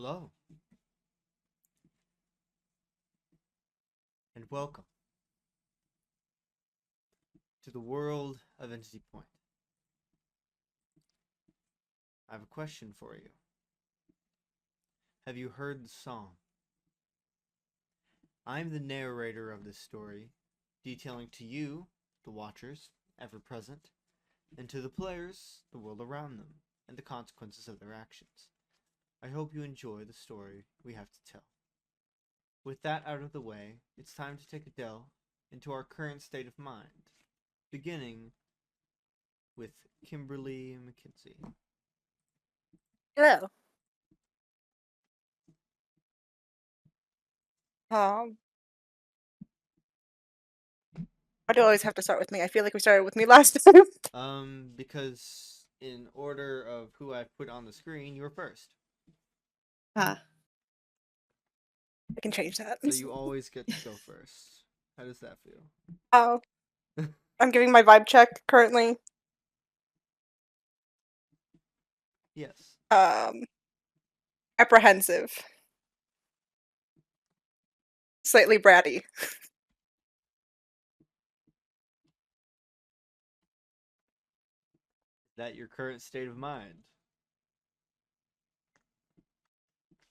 Hello, and welcome to the world of Entity Point. I have a question for you. Have you heard the song? I'm the narrator of this story, detailing to you, the watchers, ever present, and to the players, the world around them, and the consequences of their actions. I hope you enjoy the story we have to tell. With that out of the way, it's time to take a delve into our current state of mind, beginning with Kimberly McKinsey. Hello. Um, why do you always have to start with me? I feel like we started with me last time. Because in order of who I've put on the screen, you were first. Ah, I can change that. So you always get to go first. How does that feel? Oh, I'm giving my vibe check currently. Yes. Um, apprehensive, slightly bratty, Is that your current state of mind?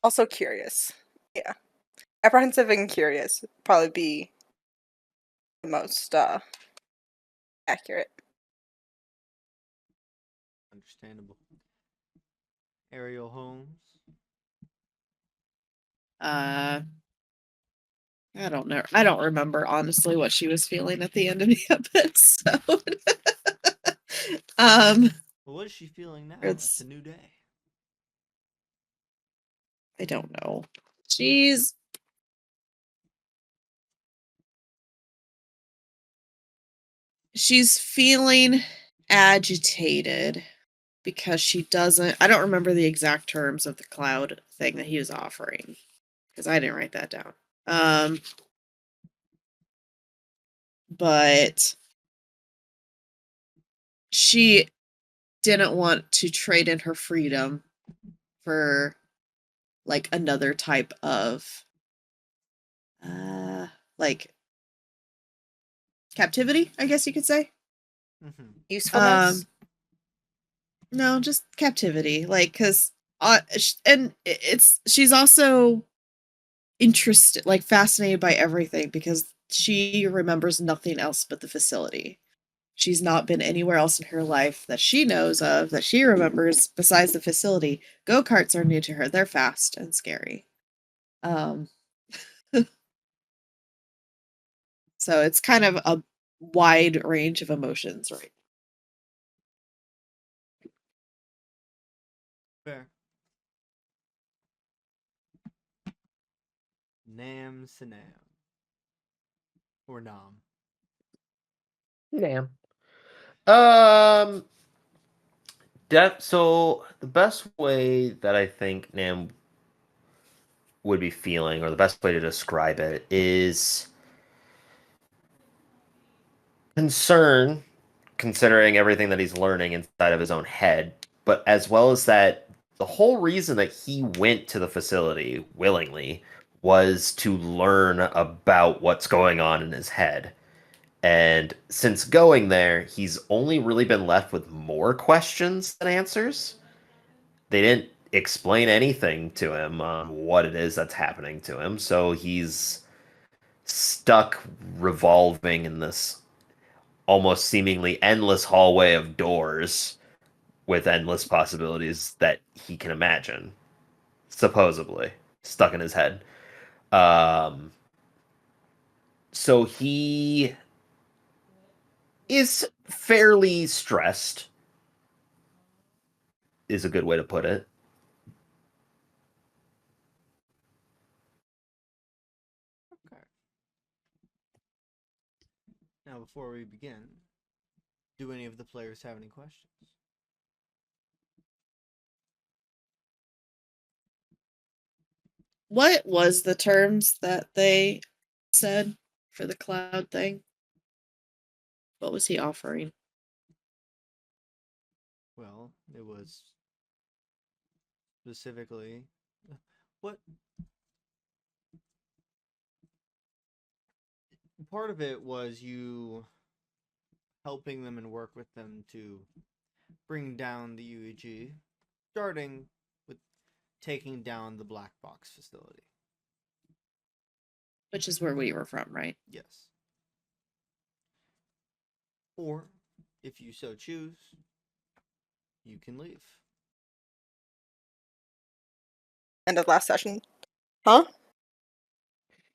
also curious. Yeah, apprehensive and curious would probably be the most accurate. Understandable. Ariel Holmes. uh, I don't know. I don't remember honestly what she was feeling at the end of the episode. um, Well, what is she feeling now? It's it's a new day. I don't know. She's she's feeling agitated because she doesn't. I don't remember the exact terms of the cloud thing that he was offering because I didn't write that down. But she didn't want to trade in her freedom for like another type of like captivity, I guess you could say. Mm-hmm. Usefulness. No, just captivity, like because and it's she's also interested, like fascinated by everything because she remembers nothing else but the facility. She's not been anywhere else in her life that she knows of that she remembers besides the facility. Go-karts are new to her. They're fast and scary. Um so it's kind of a wide range of emotions, right? Fair. Nam Sinam. Or Nam. Damn. Um, so the best way that I think Nam would be feeling, or the best way to describe it, is concern, considering everything that he's learning inside of his own head, but as well as that, the whole reason that he went to the facility willingly was to learn about what's going on in his head. And since going there, he's only really been left with more questions than answers. They didn't explain anything to him on what it is that's happening to him, so he's stuck revolving in this almost seemingly endless hallway of doors with endless possibilities that he can imagine, supposedly stuck in his head. Um, so he is fairly stressed, is a good way to put it. Okay. Now, before we begin, do any of the players have any questions? What was the terms that they said for the cloud thing? What was he offering? Well, it was specifically what part of it was you helping them and work with them to bring down the UEG, starting with taking down the black box facility. Which is where we were from, right? Yes. Or, if you so choose, you can leave. End of last session. Huh?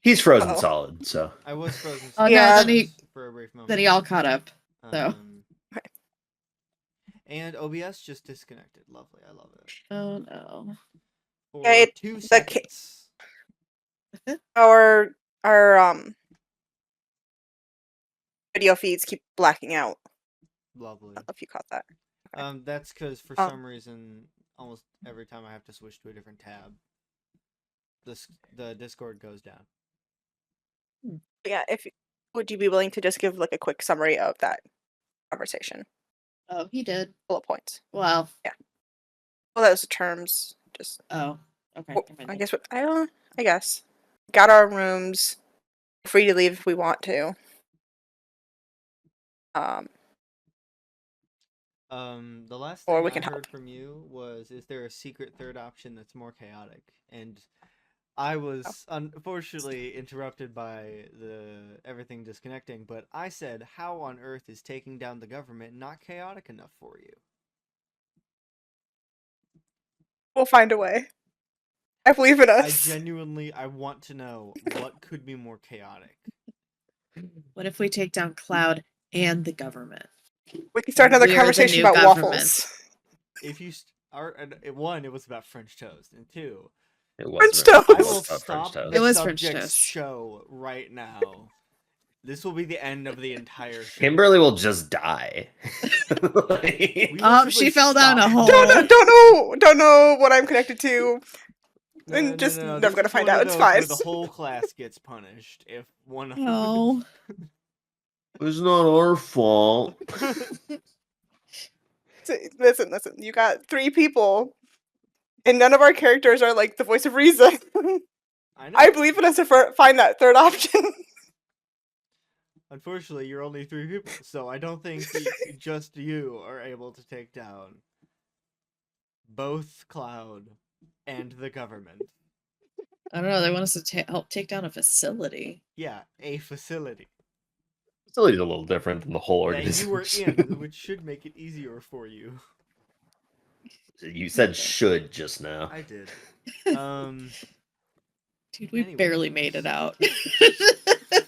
He's frozen Uh-oh. solid, so I was frozen Oh, no, Yeah. for a brief moment. Then he all caught up. So. And OBS just disconnected. Lovely, I love it. Oh no. For Okay, 2 the seconds. Our video feeds keep blacking out. Lovely. I don't know if you caught that. Okay. That's because for Um. some reason, almost every time I have to switch to a different tab, the Discord goes down. Yeah, would you be willing to just give like a quick summary of that conversation? Oh, he did. Bullet points. Well. Yeah. Well, those terms. Just. Oh. Okay. Well, I guess what I guess got our rooms. Free to leave if we want to. The last Or thing we I can heard help. from you was, is there a secret third option that's more chaotic? And I was unfortunately interrupted by everything disconnecting, but I said, how on earth is taking down the government not chaotic enough for you? We'll find a way. I believe in us. I want to know what could be more chaotic. What if we take down Cloud and the government? We can start another We are the conversation new about government. waffles. If you one, it was about French toast, and two, it French was toast. I French will toast. stop It the was French subject's toast. show right now. This will be the end of the entire show. Kimberly will just die. We will Oh, simply she fell down a stop. hole. Don't know what I'm connected to. And just No. never This gonna is find one of out. It's those fine. where the whole class gets punished if one. No. It's not our fault. Listen. You got 3 people, and none of our characters are like the voice of reason. I know. I believe in us to find that third option. Unfortunately, you're only 3 people, so I don't think just you are able to take down both Cloud and the government. I don't know. They want us to help take down a facility. Yeah, a facility Facility's a little different than the whole that you were organization. in, which should make it easier for you. You said should just now. I did. Dude, we Anyways. barely made it out.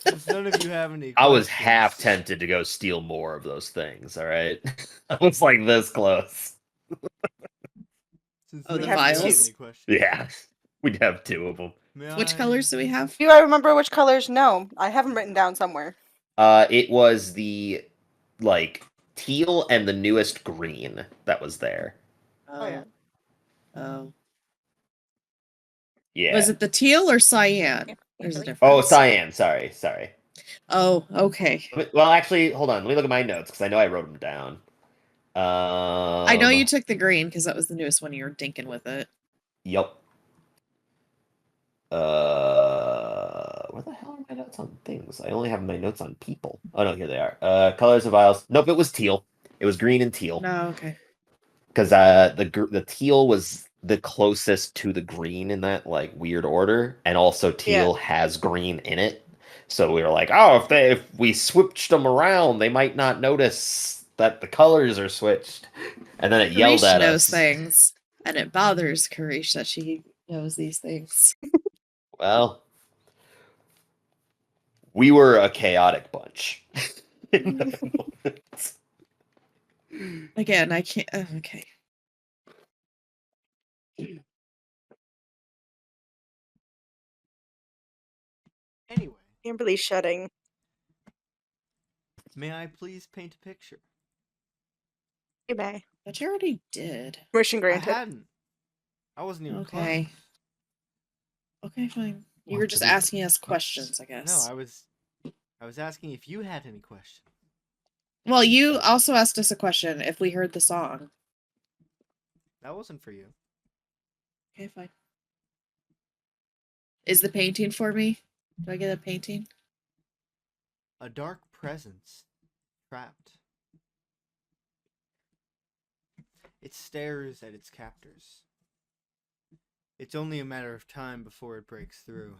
Since none of you have any I was questions- half tempted to go steal more of those things, alright? I was like this close. Since Oh, none the of you have vials? any questions, Yeah. We'd have 2 of them. may Which I- colors do we have? Do I remember which colors? No, I have them written down somewhere. It was the like teal and the newest green that was there. Oh, yeah. Oh. Yeah. Was it the teal or cyan? There's a Really? difference. Oh, cyan. Sorry. Oh, okay. Well, actually, hold on. Let me look at my notes because I know I wrote them down. I know you took the green because that was the newest one. You were dinking with it. Yep. Where the hell are my notes on things? I only have my notes on people. Oh no, here they are. Colors of vials. Nope, it was teal. It was green and teal. No, okay. Because the teal was the closest to the green in that like weird order, and also teal has green in it. So we were like, oh, if we switched them around, they might not notice that the colors are switched. And then it yelled Karish at knows us. things, and it bothers Karish that she knows these things. Well, we were a chaotic bunch. Again, I can't. Okay. Anyway, Kimberly's shedding. may I please paint a picture? You may. But you already did. Permission I granted. hadn't. I wasn't even Okay. close. Okay, fine. You What were to just do? asking us questions, I guess. No, I was asking if you had any questions. Well, you also asked us a question if we heard the song. That wasn't for you. Okay, fine. Is the painting for me? Do I get a painting? A dark presence, trapped. It stares at its captors. It's only a matter of time before it breaks through.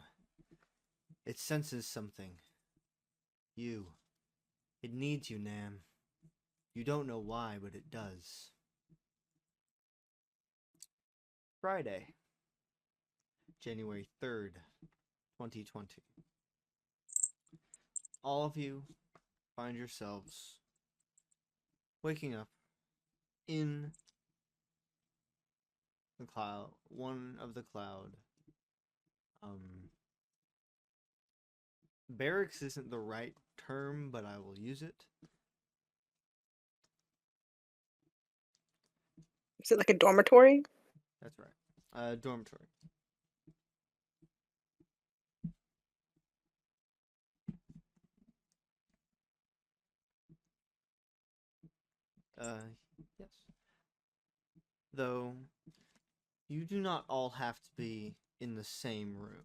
It senses something. You. It needs you, Nam. You don't know why, but it does. Friday, January 3rd, 2020. All of you find yourselves waking up in the cloud, one of the cloud. Barracks isn't the right term, but I will use it. Is it like a dormitory? That's right. Dormitory. Yes. Though, you do not all have to be in the same room.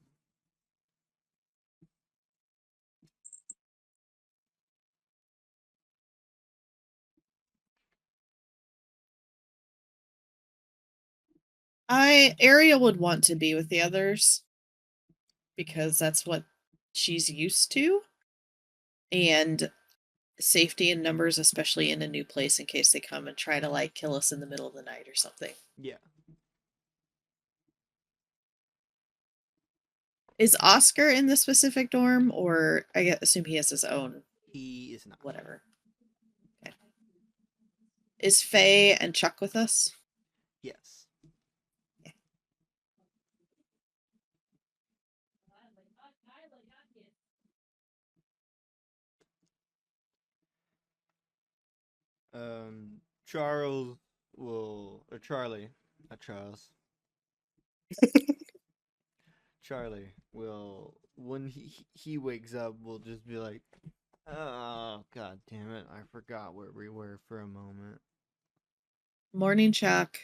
Ariel would want to be with the others because that's what she's used to. And safety in numbers, especially in a new place in case they come and try to like kill us in the middle of the night or something. Yeah. Is Oscar in the specific dorm, or I assume he has his own? He is not. Whatever. Okay. Is Faye and Chuck with us? Yes. Charles will, or Charlie, not Charles. Charlie will, when he wakes up, will just be like, "Oh, god damn it, I forgot where we were for a moment." Morning, Chuck.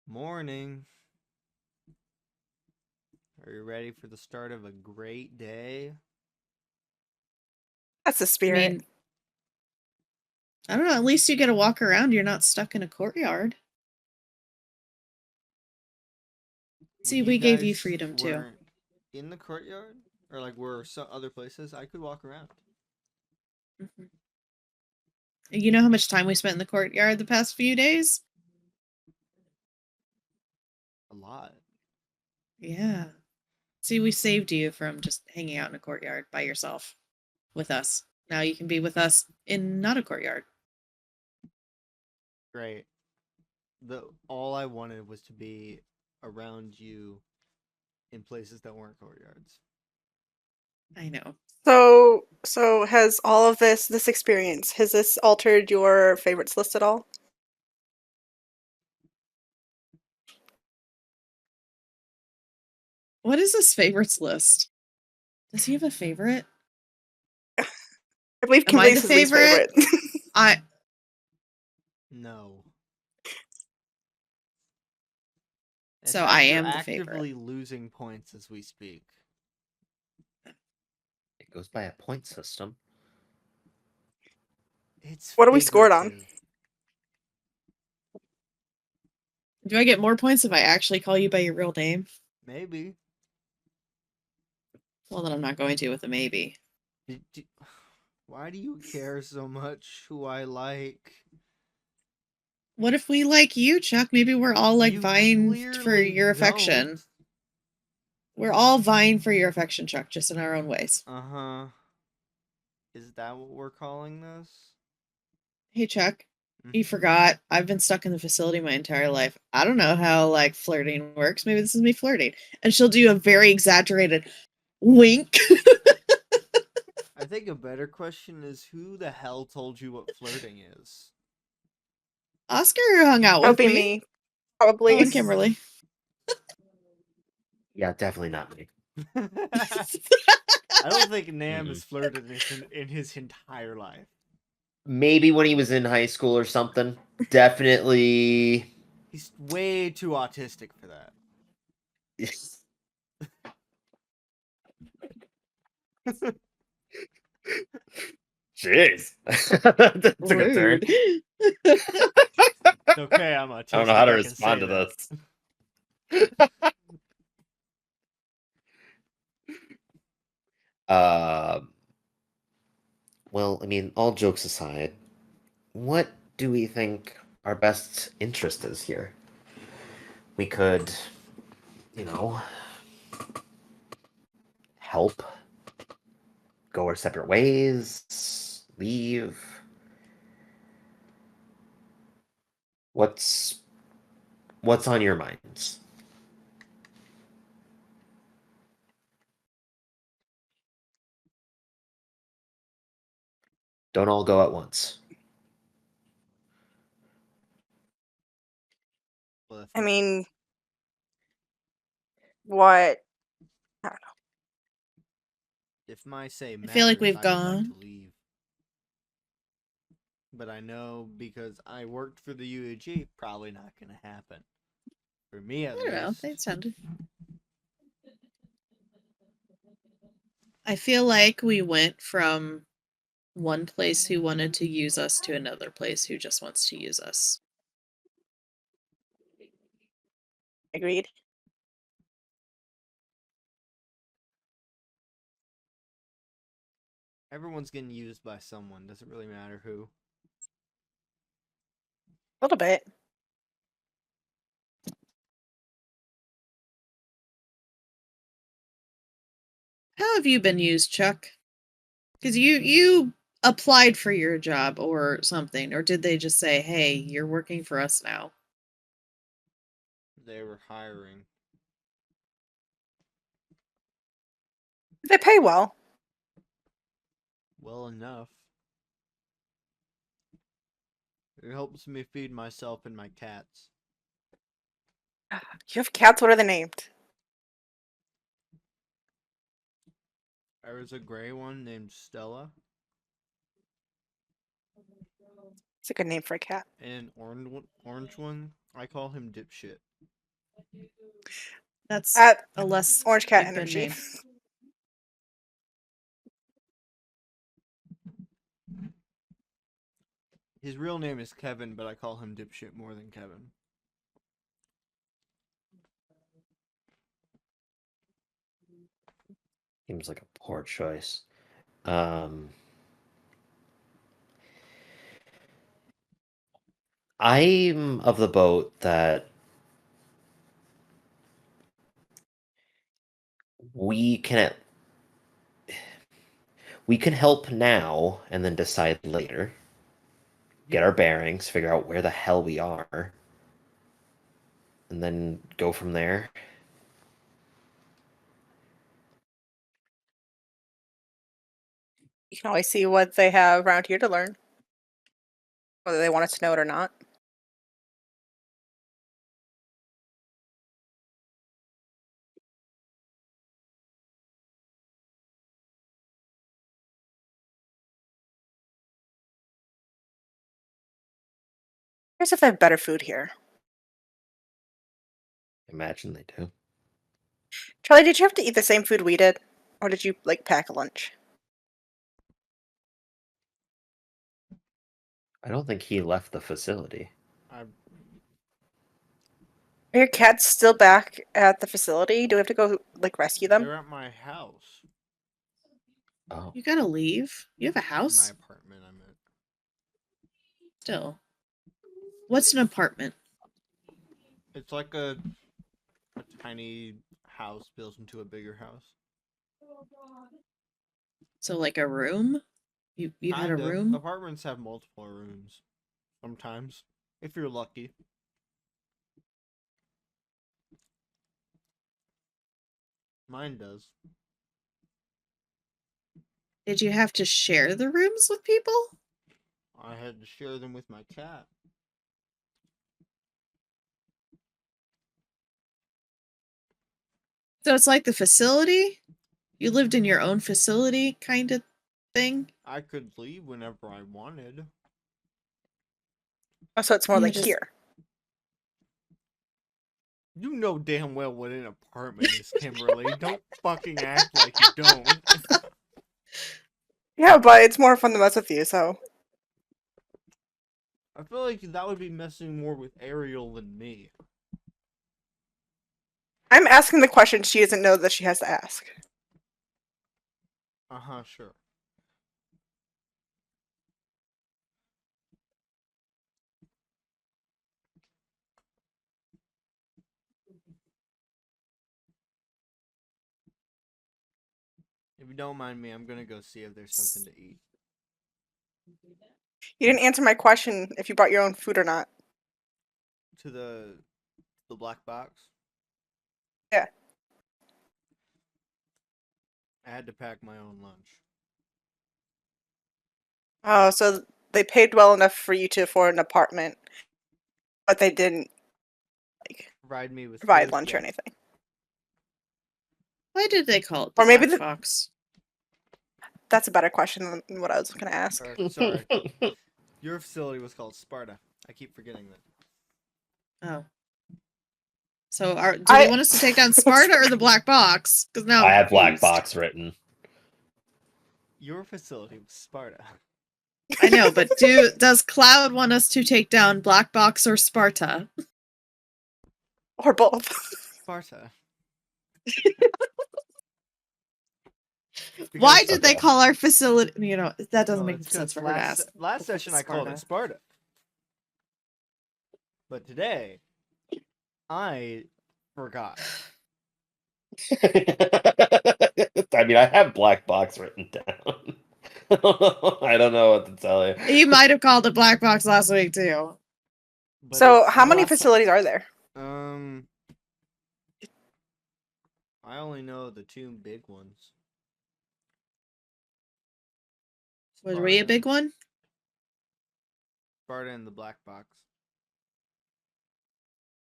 Morning. Are you ready for the start of a great day? That's the I spirit. mean, I don't know. At least you get to walk around. You're not stuck in a courtyard. See, When we gave you guys freedom too. weren't in the courtyard, or like were some other places, I could walk around. Mhm. You know how much time we spent in the courtyard the past few days? A lot. Yeah. See, we saved you from just hanging out in a courtyard by yourself with us. Now you can be with us in not a courtyard. Great. All I wanted was to be around you in places that weren't courtyards. I know. So has all of this experience, has this altered your favorites list at all? What is this favorites list? Does he have a favorite? I believe Am I Kimberly's the his least favorite. No. In So fact, I you're am the favorite. actively losing points as we speak. It goes by a point system. It's What are we scored on? figurative. Do I get more points if I actually call you by your real name? Maybe. Well, then I'm not going to with a maybe. Why do you care so much who I like? What if we like you, Chuck? Maybe we're all like You vying for clearly your affection. don't. We're all vying for your affection, Chuck, just in our own ways. Uh-huh. Is that what we're calling this? Hey, Chuck, you forgot. I've been stuck in the facility my entire life. I don't know how like flirting works. Maybe this is me flirting. And she'll do a very exaggerated wink. I think a better question is, who the hell told you what flirting is? Oscar hung out That would with be me. me. Probably. Oh, and Kimberly. Yeah, definitely not me. I don't think Nam has flirted in his entire life. Maybe when he was in high school or something. Definitely. He's way too autistic for that. Jeez. That took a turn. Rude. It's okay, I'm autistic. I don't know how to I can respond say to that. this. Well, I mean, all jokes aside, what do we think our best interest is here? We could, you know, help, go our separate ways, leave. What's on your minds? Don't all go at once. Well, I mean, what? I don't know. if my say matters, feel like we've I would like gone. to leave. But I know because I worked for the UAG, probably not going to happen. For me, at I don't know. least. They sounded. I feel like we went from one place who wanted to use us to another place who just wants to use us. Agreed. Everyone's getting used by someone. Doesn't really matter who. A little bit. How have you been used, Chuck? Because you applied for your job or something, or did they just say, "Hey, you're working for us now"? They were hiring. They pay well. Well enough. It helps me feed myself and my cats. You have cats. What are they named? There was a gray one named Stella, It's a good name for a cat. and an orange one. I call him Dipshit. That's At a less Orange Cat Big Ben Energy. name. His real name is Kevin, but I call him Dipshit more than Kevin. Seems like a poor choice. I'm of the boat that we can help now and then decide later. Get our bearings, figure out where the hell we are, and then go from there. You can always see what they have around here to learn, whether they want us to know it or not. Here's if they have better food here. Imagine they do. Charlie, did you have to eat the same food we did? Or did you, like, pack a lunch? I don't think he left the facility. I Are your cats still back at the facility? Do we have to go, like, rescue them? They're at my house. Oh, You gotta leave. You have a My house apartment, I meant. still. What's an apartment? It's like a tiny house built into a bigger house. So like a room? You had a Kind of. room? Apartments have multiple rooms. Sometimes. If you're lucky. Mine does. Did you have to share the rooms with people? I had to share them with my cat. So it's like the facility? You lived in your own facility kind of thing? I could leave whenever I wanted. Oh, so it's more Yeah, like just- here. You know damn well what an apartment is, Kimberly. Don't fucking act like you don't. Yeah, but it's more fun to mess with you, so. I feel like that would be messing more with Ariel than me. I'm asking the question she doesn't know that she has to ask. Sure. If you don't mind me, I'm gonna go see if there's something to eat. You didn't answer my question if you brought your own food or not. To the black box? Yeah. I had to pack my own lunch. Oh, so they paid well enough for you to afford an apartment, but they didn't Provide me with provide food? lunch or Yes. anything. Why did they call it the Or maybe black the- box? That's a better question than what I was going to ask. Sorry. Your facility was called Sparta. I keep forgetting that. Oh. So do they want us to take down Sparta or the black box? Because now I I'm have black confused. box written. Your facility was Sparta. I know, but does Cloud want us to take down black box or Sparta? Or both. Sparta. Why did they Okay. call our facility? You know, that doesn't No, make it's sense 'cause for her to ask. last session I called it Sparta. Sparta. But today, I forgot. I mean, I have black box written down. I don't know what to tell you. You might have called it black box last week too. But So, it's how many not- facilities are there? I only know the two big ones. Was we a Sparta- big one? Sparta and the black box.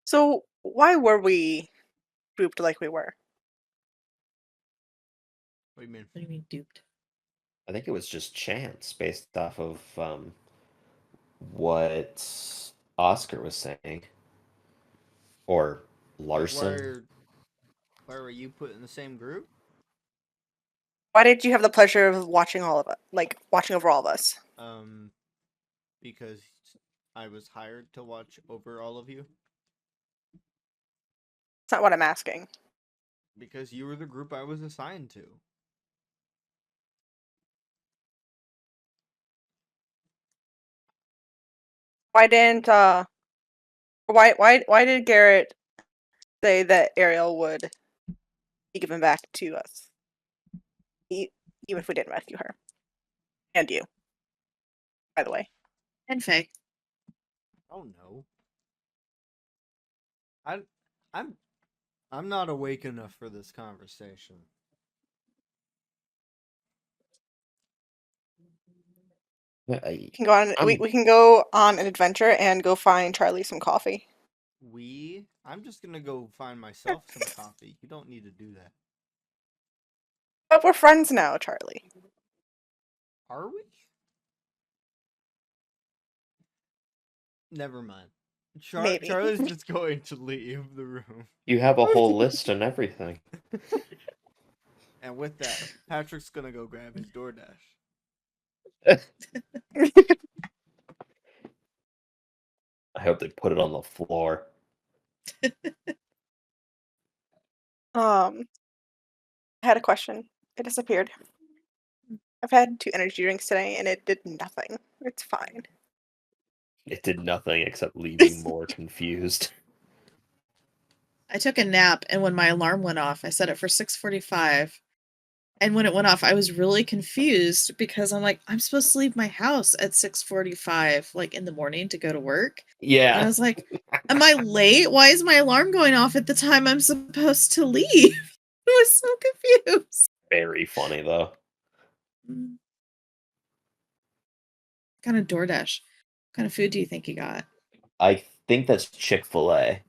So, why were we grouped like we were? What do you mean? What do you mean duped? I think it was just chance based off of what Oscar was saying. Or Larson. Why were you put in the same group? Why did you have the pleasure of watching all of it? Like, watching over all of us? Because I was hired to watch over all of you. That's not what I'm asking. Because you were the group I was assigned to. Why didn't, why did Garrett say that Ariel would be given back to us? Even if we didn't rescue her. And you. By the way. And Faye. Oh no. I'm not awake enough for this conversation. We can go on. We can go on an adventure and go find Charlie some coffee. I'm just gonna go find myself some coffee. You don't need to do that. But we're friends now, Charlie. Are we? Never mind. Maybe. Charlie's just going to leave the room. You have a whole list and everything. And with that, Patrick's gonna go grab his DoorDash. I hope they put it on the floor. I had a question. It disappeared. I've had 2 energy drinks today and it did nothing. It's fine. It did nothing except leave me more confused. I took a nap, and when my alarm went off, I set it for 6:45. And when it went off, I was really confused because I'm like, I'm supposed to leave my house at 6:45, like in the morning to go to work. And I Yeah. was like, am I late? Why is my alarm going off at the time I'm supposed to leave? I was so confused. Very funny though. Kind of DoorDash. What kind of food do you think you got? I think that's Chick-fil-A.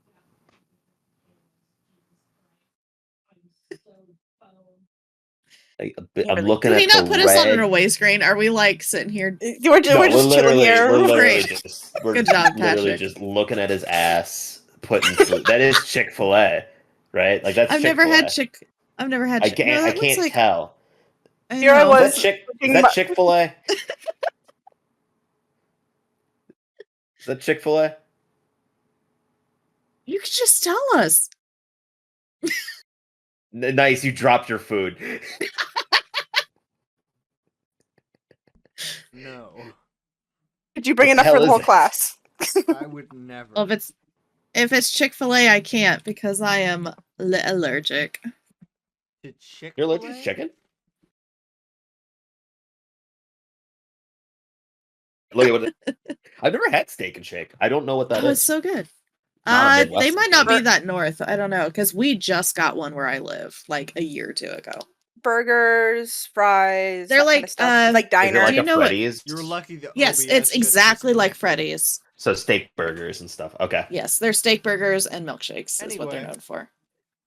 I'm looking Can he at the not put us on an red. away screen? Are we like sitting here? We're just chilling here. We're literally Great. just we're Good job, literally Patrick. just looking at his ass putting food. That is Chick-fil-A, right? Like that's I've Chick-fil-A. never had I've never had I Chick. can't No, I that looks can't like tell. Here I know. was- Is that Chick-fil-A? Is that Chick-fil-A? You could just tell us. Nice, you dropped your food. No, Did you bring What the enough for hell the is whole it? class? I would never. Well, if it's Chick-fil-A, I can't because I am allergic. To Chick-fil-A? You're allergic to chicken? Look at what I've never had Steak and Shake. I don't know what that Oh, is. it's so good. Not a They Midwestern might not be thing. that north. I don't know because we just got one where I live, like a year or two ago. Burgers, fries, They're that kind like, of stuff. Like Is it diner. like Do you a know what- Freddy's? You're lucky that Yes, OBS it's just exactly like disconnected. Freddy's. So steak burgers and stuff. Okay. Yes, they're steak burgers and milkshakes is what they're Anyway. known for.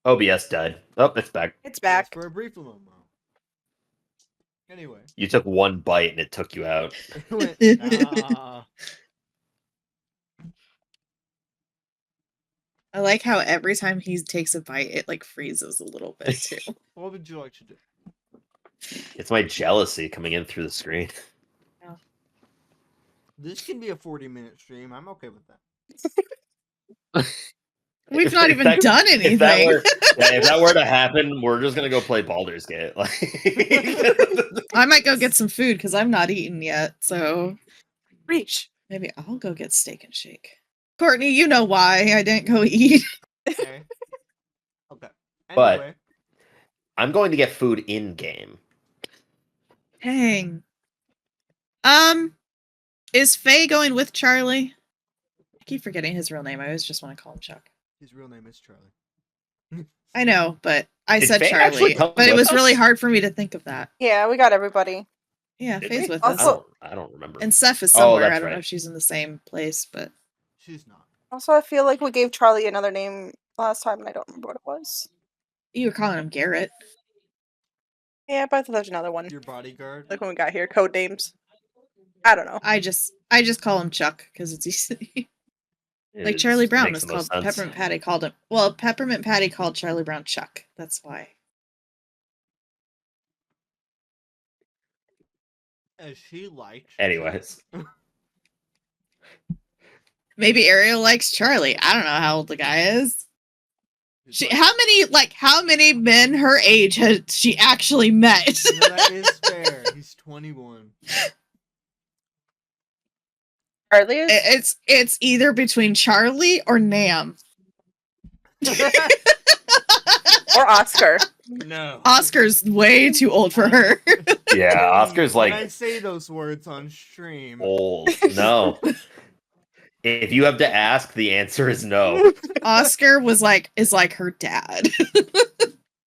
OBS died. Oh, it's back. It's Yes, back. for a brief moment. Anyway. You took one bite and it took you out. It went, ah. I like how every time he takes a bite, it like freezes a little bit too. What would you like to do? It's my jealousy coming in through the screen. This can be a 40-minute stream. I'm okay with that. We've If- not if even that- done anything. If that were to happen, we're just gonna go play Baldur's Gate. Like, I might go get some food because I'm not eating yet. So Reach. maybe I'll go get Steak and Shake. Courtney, you know why I didn't go eat. Okay. Okay. But- Anyway. I'm going to get food in game. Dang. Is Faye going with Charlie? I keep forgetting his real name. I always just want to call him Chuck. His real name is Charlie. I know, but I Did said Faye actually Charlie. come But it with was really us? hard for me to think of that. Yeah, we got everybody. Yeah, Did Faye's we? with Also- us. I don't remember. And Seth is Oh, somewhere. that's I don't know right. if she's in the same place, but She's not. Also, I feel like we gave Charlie another name last time, and I don't remember what it was. you were calling him Garrett. Yeah, but I thought there was another one. Your bodyguard. Like when we got here, code names. I don't know. I just call him Chuck because it's easy. Like It Charlie Brown makes was the called most sense. Peppermint Patty called him. Well, Peppermint Patty called Charlie Brown Chuck. That's why. As she likes. Anyways, Maybe Ariel likes Charlie. I don't know how old the guy is. How many men her age has she actually met? That is fair. He's 21. Charlie is? It's either between Charlie or Nam. Or Oscar. No. Oscar's way too old for her. yeah, Oscar's When I like say those words on stream. old. No. If you have to ask, the answer is no. Oscar is like her dad.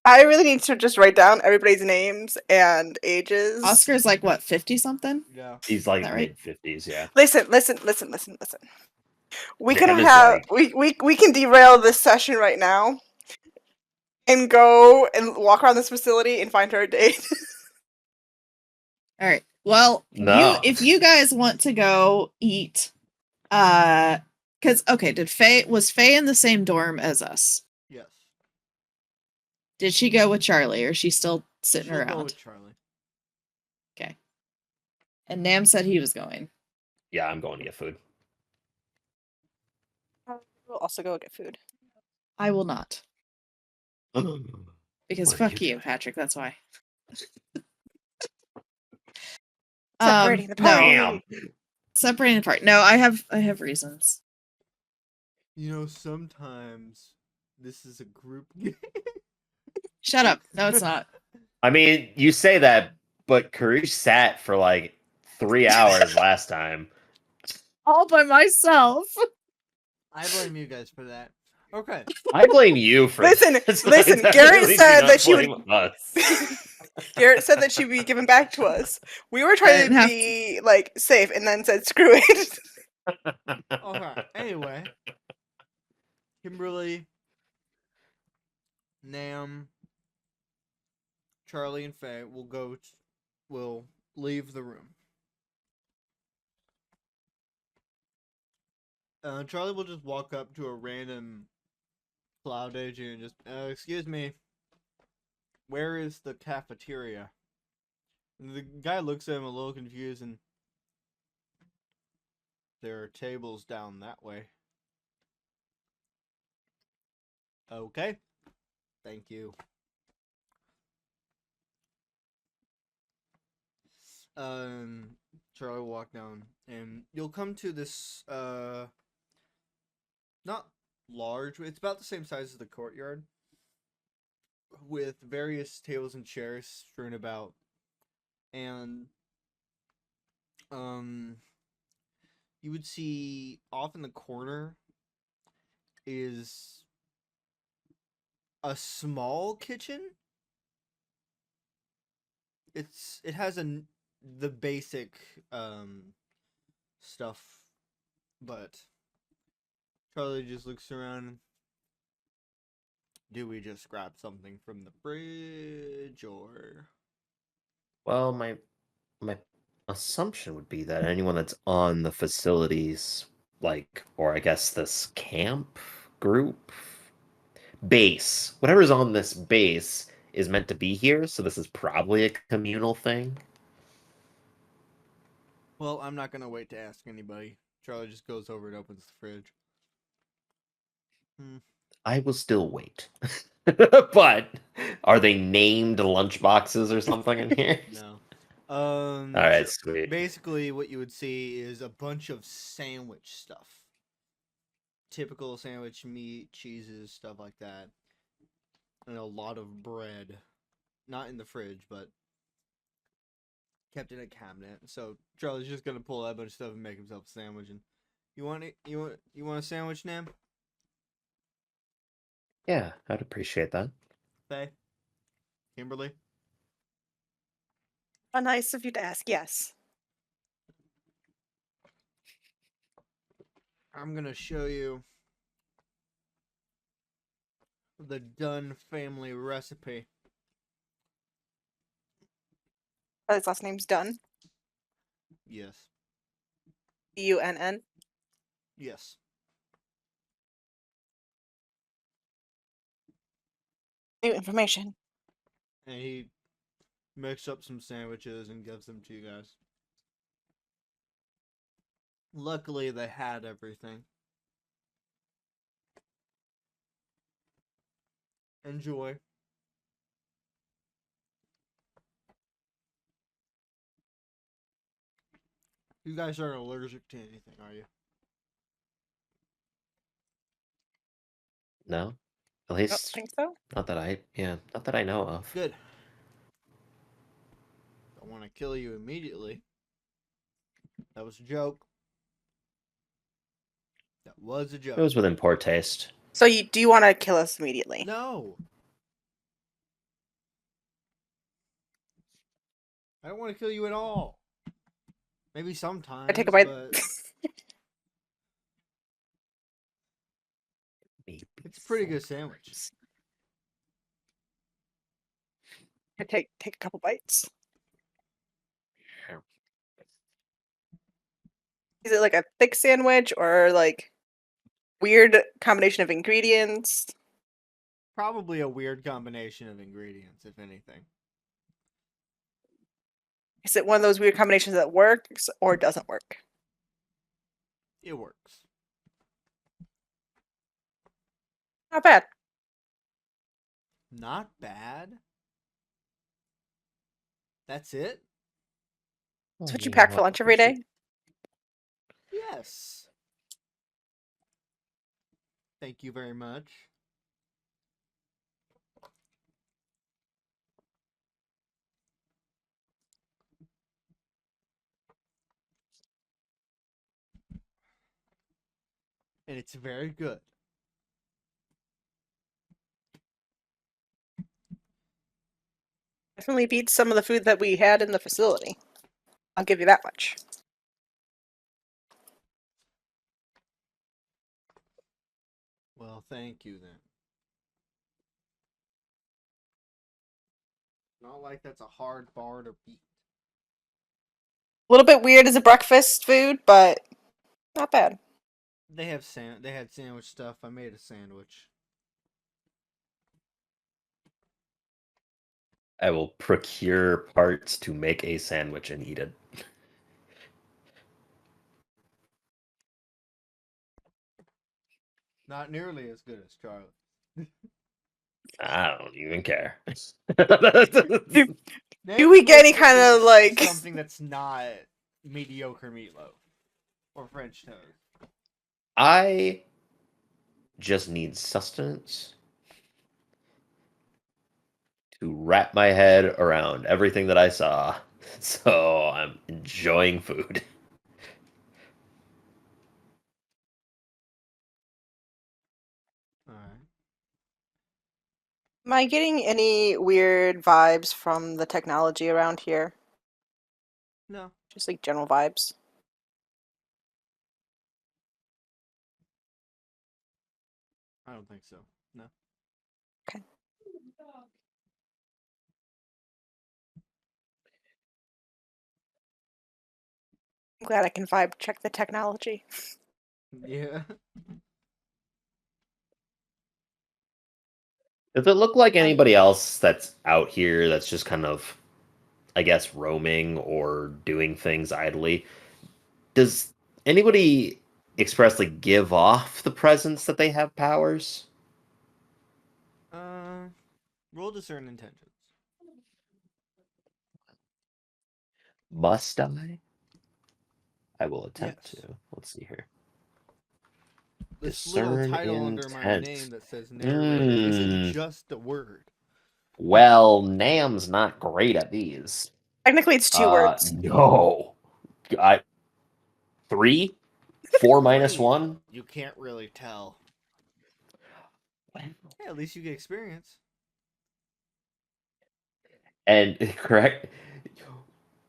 I really need to just write down everybody's names and ages. Oscar's like what, 50 something? Yeah. He's like Is that right? mid-50s, yeah. Listen. We can Damn is have we can derail this session right now and go and walk around this facility and find her a date. All right. Well, No. if you guys want to go eat, because okay, was Faye in the same dorm as us? Yes. Did she go with Charlie, or is she still sitting She'll go around? with Charlie. Okay. And Nam said he was going. Yeah, I'm going to get food. We'll also go get food. I will not, because What are fuck you you, doing? Patrick. That's why. Separating the no, party. Damn. separating apart. No, I have reasons. You know, sometimes this is a group game. Shut up. No, it's not. I mean, you say that, but Karish sat for like 3 hours last time. All by myself. I blame you guys for that. Okay. I blame you for Listen, this. listen, I Garrett really do said not that she would- blame us. Garrett said that she'd be given back to us. We were trying didn't to have be like safe, and then said screw it. Okay. Anyway. Kimberly, Nam, Charlie, and Faye will leave the room. Charlie will just walk up to a random cloud agent and just, excuse me, where is the cafeteria? The guy looks at him a little confused, and there are tables down that way. Okay. Thank you. Charlie will walk down, and you'll come to this, not large, it's about the same size as the courtyard, with various tables and chairs strewn about, and, you would see off in the corner is a small kitchen. It has the basic stuff, but Charlie just looks around. Do we just grab something from the fridge, or Well, my assumption would be that anyone that's on the facilities, like, or I guess this camp group base, whatever's on this base is meant to be here, so this is probably a communal thing. well, I'm not gonna wait to ask anybody. Charlie just goes over and opens the fridge. I will still wait. But are they named lunchboxes or something in here? No. All right, sweet. Basically, what you would see is a bunch of sandwich stuff. Typical sandwich meat, cheeses, stuff like that. And a lot of bread. Not in the fridge, but kept in a cabinet. So Charlie's just gonna pull that bunch of stuff and make himself a sandwich. And you want it? You want a sandwich, Nam? Yeah, I'd appreciate that. Faye? Kimberly? How nice of you to ask. Yes. I'm gonna show you the Dunn family recipe. His last name's Dunn. Yes. Dunn. Yes. New information. And he mixed up some sandwiches and gives them to you guys. Luckily, they had everything. Enjoy. You guys aren't allergic to anything, are you? No? At I don't least think so. not that I know of. Good. Don't want to kill you immediately. That was a joke. That was a joke. It was within poor taste. So do you want to kill us immediately? No. I don't want to kill you at all. Maybe sometimes. I take a bite. But Maybe it's a pretty good sandwich. I take a couple bites. Is it like a thick sandwich or like weird combination of ingredients? Probably a weird combination of ingredients, if anything. Is it one of those weird combinations that works or doesn't work? It works. Not bad. Not bad. That's it? That's what you pack for lunch every day? Yes. Thank you very much. And it's very good. Definitely beats some of the food that we had in the facility. I'll give you that much. Well, thank you then. Not like that's a hard bar to beat. A little bit weird as a breakfast food, but not bad. They had sandwich stuff. I made a sandwich. I will procure parts to make a sandwich and eat it. Not nearly as good as Charlie. I don't even care. Do we get any kind of, like- something that's not mediocre meatloaf or French toast? I just need sustenance to wrap my head around everything that I saw. So I'm enjoying food. All right. Am I getting any weird vibes from the technology around here? No. Just like general vibes. I don't think so. No. I'm glad I can vibe check the technology. Yeah. Does it look like anybody else that's out here that's just kind of, I guess, roaming or doing things idly? Does anybody expressly give off the presence that they have powers? Roll discern intentions. Must I? I will attempt Yes. to. Let's see here. This little Discern title under my intent. name that says narrator isn't Mm. just a word. Well, Nam's not great at these. Technically, it's 2 words. No. 3? 4 minus 3. 1? You can't really tell. Yeah, at least you get experience. And correct.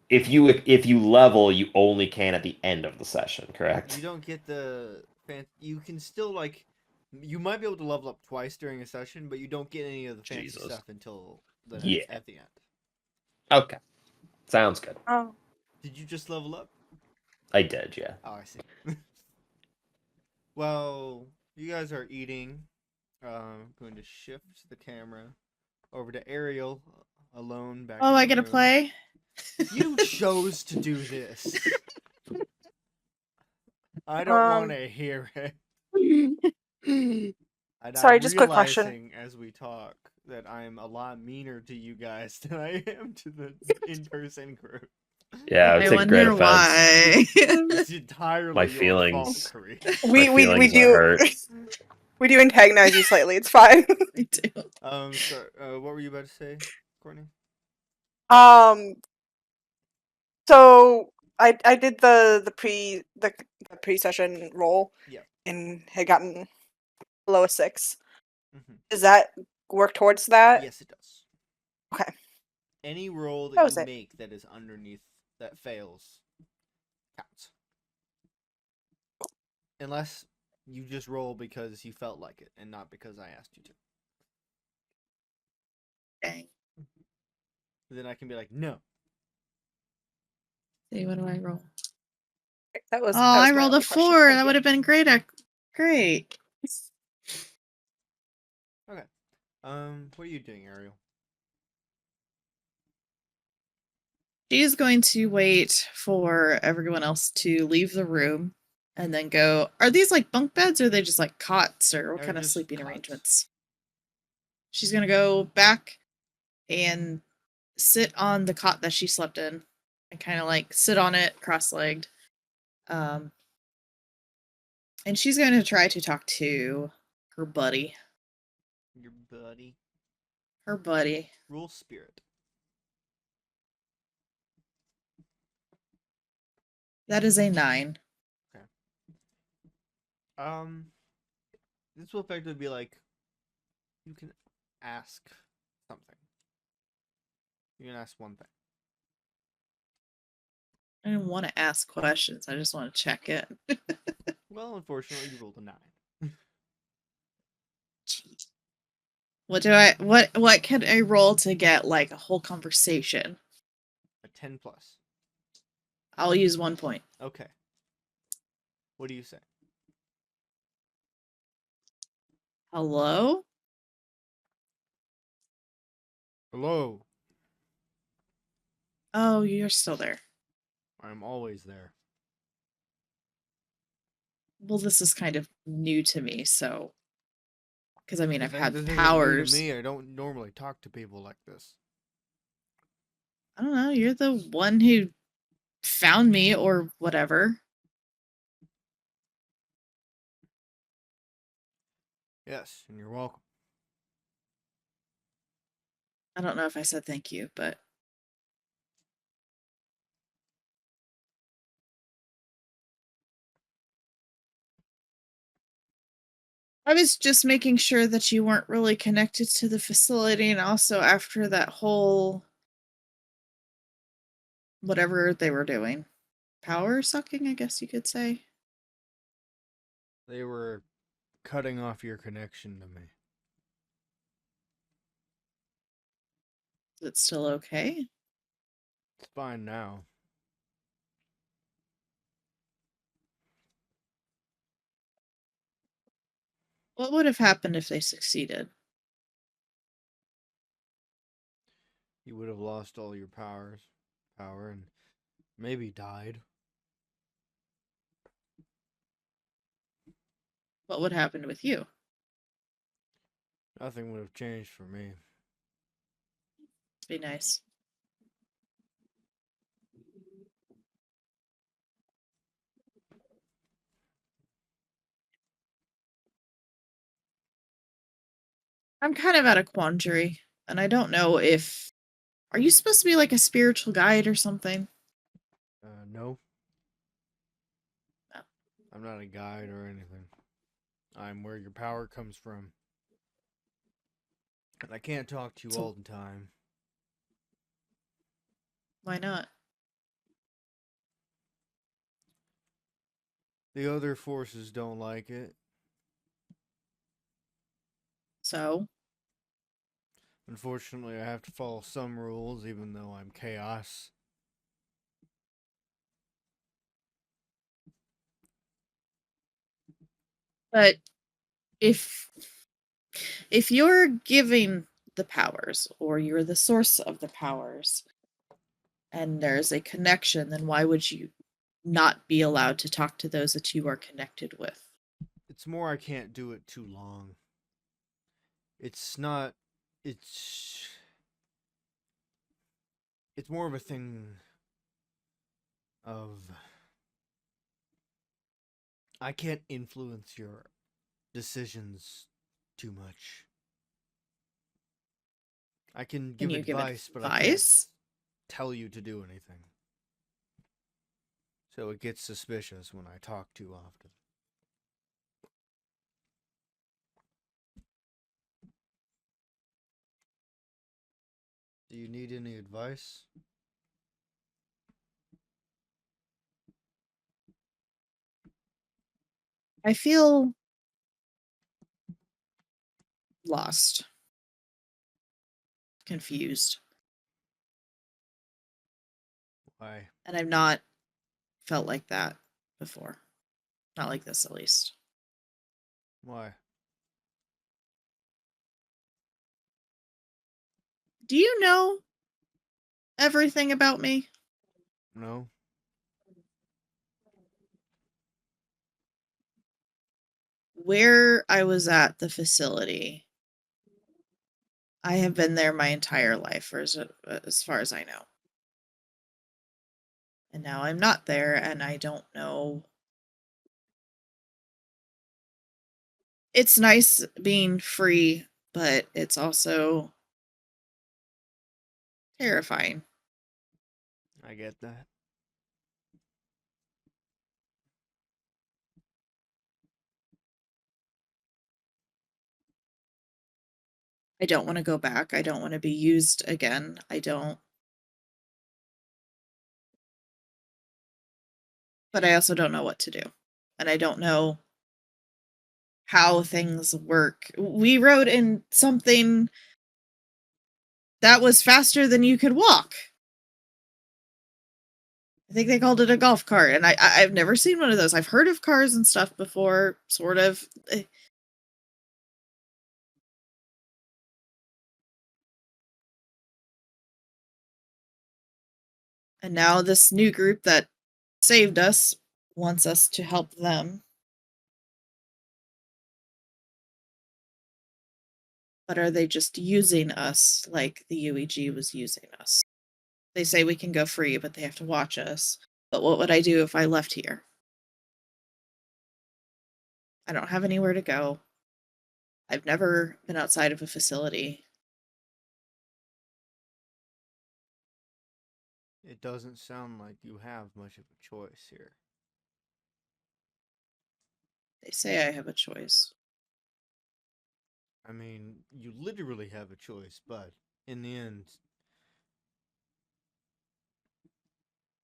If you level, you only can at the end of the session, correct? You don't get the you can still like you might be able to level up twice during a session, but you don't get any of the fancy Jesus. stuff until the Yeah. at the end. Okay. Sounds good. Oh. Did you just level up? I did, yeah. Oh, I see. Well, you guys are eating. Going to shift the camera over to Ariel alone back. Oh, in I the get to room. play? You chose to do this. I don't want to hear it. And Sorry, I'm just quick question. realizing as we talk that I'm a lot meaner to you guys than I am to the in-person group. Yeah, I would I take great wonder offense. why. It's entirely My your feelings. fault, Kareem. We My feelings do are hurt. we do antagonize you slightly. It's fine. I do. So, what were you about to say, Courtney? So I did the pre-session roll. Yeah. And had gotten below a 6. Mm-hmm. Does that work towards that? Yes, it does. Okay. Any roll That that was you it. make that is underneath that fails counts. Unless you just roll because you felt like it and not because I asked you to. Dang. Then I can be like, no. See, what do I roll? That was. Oh, that was I my rolled a only question. 4. Thank That you. would have been great. Great. Okay. What are you doing, Ariel? She's going to wait for everyone else to leave the room and then go. Are these like bunk beds or are they just like cots or what They're kind of just sleeping cots. arrangements? She's going to go back and sit on the cot that she slept in and kind of like sit on it cross-legged. And she's going to try to talk to her buddy. Your buddy. Her buddy. Rule spirit. That is a 9. This will effectively be like, you can ask something. You can ask one thing. I didn't want to ask questions. I just want to check it. Well, unfortunately, you rolled a 9. What can I roll to get like a whole conversation? A 10 plus. I'll use 1 point. Okay. What do you say? Hello? Hello. Oh, you're still there. I'm always there. Well, this is kind of new to me, so. Because, I mean, I've had This isn't new powers. to me. I don't normally talk to people like this. I don't know. You're the one who found me or whatever. Yes, and you're welcome. I don't know if I said thank you, but. I was just making sure that you weren't really connected to the facility, and also after that whole whatever they were doing. Power sucking, I guess you could say. They were cutting off your connection to me. Is it still okay? It's fine now. What would have happened if they succeeded? You would have lost all your power, and maybe died. What would happen with you? Nothing would have changed for me. Be nice. I'm kind of at a quandary, and I don't know if. Are you supposed to be like a spiritual guide or something? No. No. I'm not a guide or anything. I'm where your power comes from. And I can't talk to you So- all the time. Why not? The other forces don't like it. So, Unfortunately, I have to follow some rules, even though I'm chaos. but if you're giving the powers or you're the source of the powers and there's a connection, then why would you not be allowed to talk to those that you are connected with? It's more I can't do it too long. It's not. It's. It's more of a thing of. I can't influence your decisions too much. I can give you give advice, but I can't advice? tell you to do anything. So it gets suspicious when I talk too often. Do you need any advice? I feel lost, confused, Why? and I've not felt like that before. Not like this, at least. Why? Do you know everything about me? No? Where I was at the facility, I have been there my entire life, or as far as I know. And now I'm not there, and I don't know. It's nice being free, but it's also terrifying. I get that. I don't want to go back. I don't want to be used again. I don't. But I also don't know what to do. And I don't know how things work. We rode in something that was faster than you could walk. I think they called it a golf cart, and I've never seen one of those. I've heard of cars and stuff before, sort of. And now this new group that saved us wants us to help them. But are they just using us like the UEG was using us? They say we can go free, but they have to watch us. But what would I do if I left here? I don't have anywhere to go. I've never been outside of a facility. It doesn't sound like you have much of a choice here. They say I have a choice. I mean, you literally have a choice, but in the end,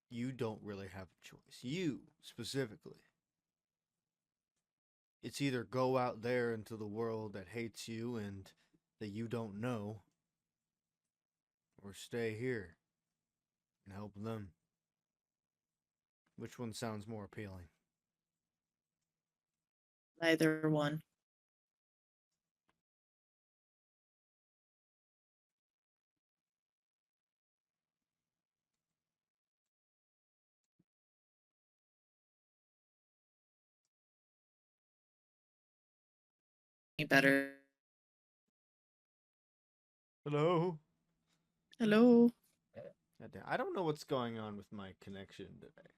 you don't really have a choice. You, specifically. It's either go out there into the world that hates you and that you don't know, or stay here and help them. Which one sounds more appealing? Neither one. Any better. Hello? Hello? Goddamn, I don't know what's going on with my connection today.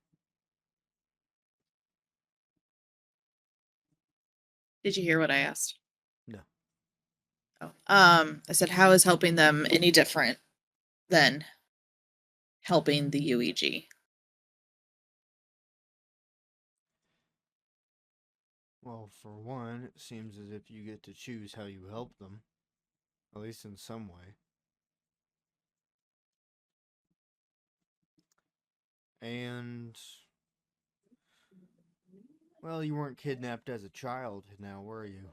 Did you hear what I asked? No. Oh. I said, how is helping them any different than helping the UEG? Well, for one, it seems as if you get to choose how you help them. At least in some way. And... well, you weren't kidnapped as a child, now were you?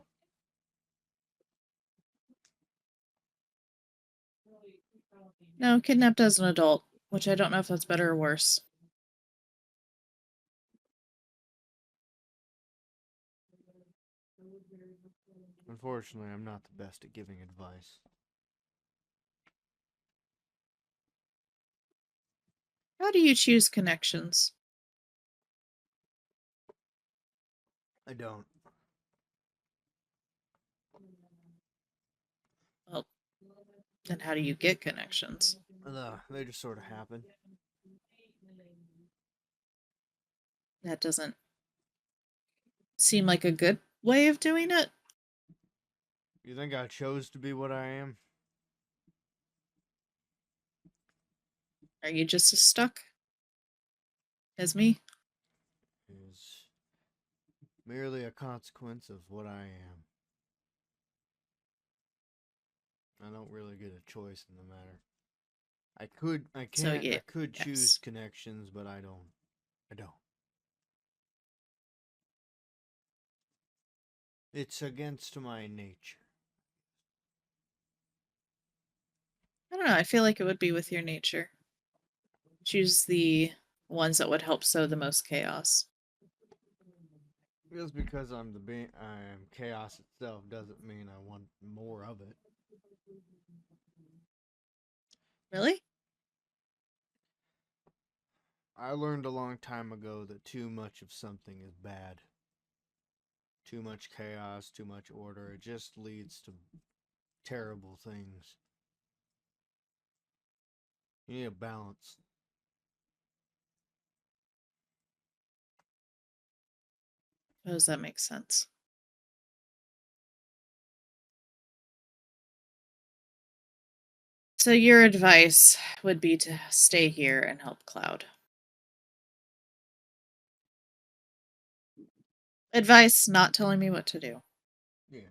No, kidnapped as an adult, which I don't know if that's better or worse. Unfortunately, I'm not the best at giving advice. How do you choose connections? I don't. Well, then how do you get connections? They just sort of happen. That doesn't seem like a good way of doing it. You think I chose to be what I am? Are you just as stuck as me? Is merely a consequence of what I am. I don't really get a choice in the matter. I could choose yes. connections, but I don't. I don't. It's against my nature. I don't know. I feel like it would be with your nature. Choose the ones that would help sow the most chaos. Just because I am chaos itself doesn't mean I want more of it. Really? I learned a long time ago that too much of something is bad. Too much chaos, too much order, it just leads to terrible things. You need a balance. How does that make sense? So your advice would be to stay here and help Cloud. Advice, not telling me what to do. Yeah.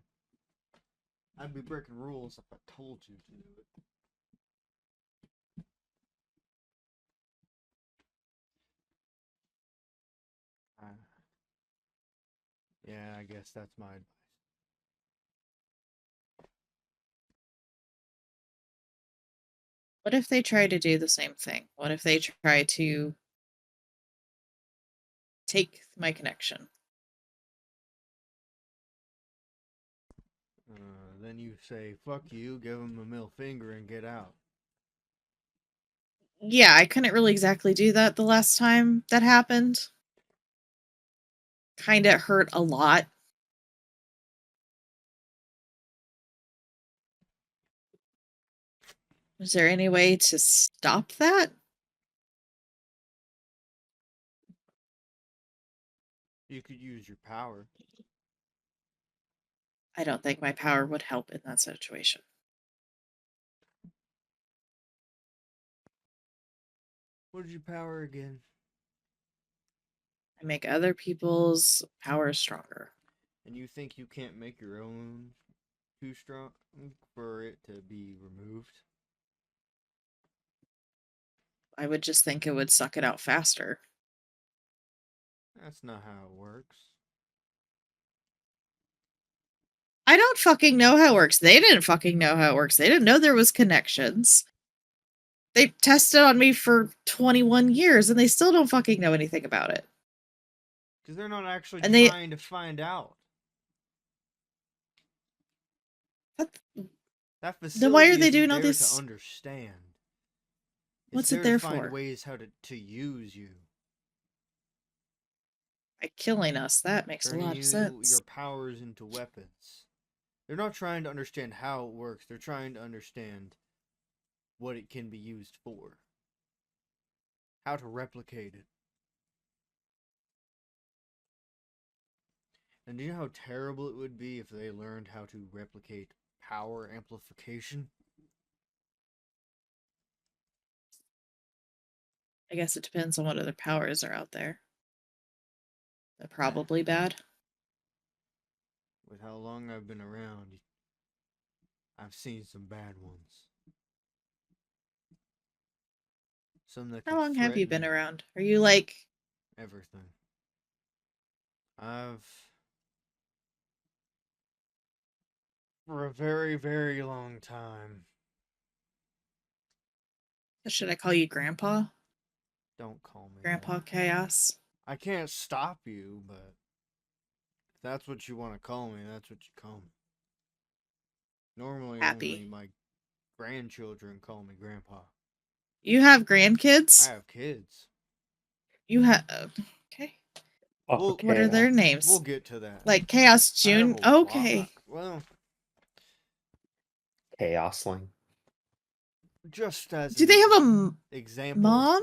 I'd be breaking rules if I told you to do it. Yeah, I guess that's my advice. What if they try to do the same thing? What if they try to take my connection? Then you say, fuck you, give him a middle finger and get out. Yeah, I couldn't really exactly do that the last time that happened. Kinda hurt a lot. Is there any way to stop that? You could use your power. I don't think my power would help in that situation. What is your power again? I make other people's power stronger. And you think you can't make your own too strong for it to be removed? I would just think it would suck it out faster. That's not how it works. I don't fucking know how it works. They didn't fucking know how it works. They didn't know there was connections. They tested on me for 21 years and they still don't fucking know anything about it. Because they're not actually And they- trying to find out. That facility Then why are they isn't doing all there this- to understand. It's What's it there there to find for? ways how to use you. By killing us, that makes a Turning lot of sense. your powers into weapons. They're not trying to understand how it works. They're trying to understand what it can be used for. How to replicate it. And do you know how terrible it would be if they learned how to replicate power amplification? I guess it depends on what other powers are out there. They're probably bad. With how long I've been around, I've seen some bad ones. Some that How could long have you been threaten around? Are you like everything. I've for a very, very long time. should I call you Grandpa? Don't call me Grandpa that. Chaos? I can't stop you, but if that's what you want to call me, that's what you call me. Normally Happy. only my grandchildren call me Grandpa. You have I grandkids? have kids. You have okay. Well, What are their names? We'll get to that. Like Chaos I have June? a Okay. lot. Well, Chaosling. just as Do an they have a example, mom?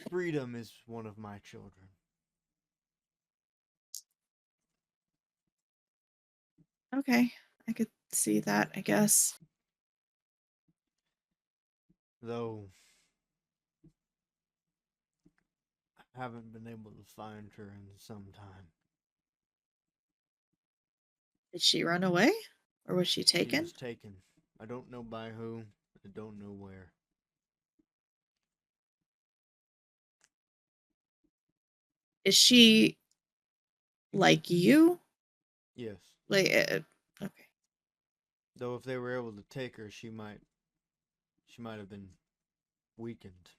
Freedom is one of my children. Okay. I could see that, I guess. Though I haven't been able to find her in some time. Did she run away? Or was she She taken? was taken. I don't know by who. I don't know where. Is she like you? Yes. Like okay. Though if they were able to take her, she might have been weakened.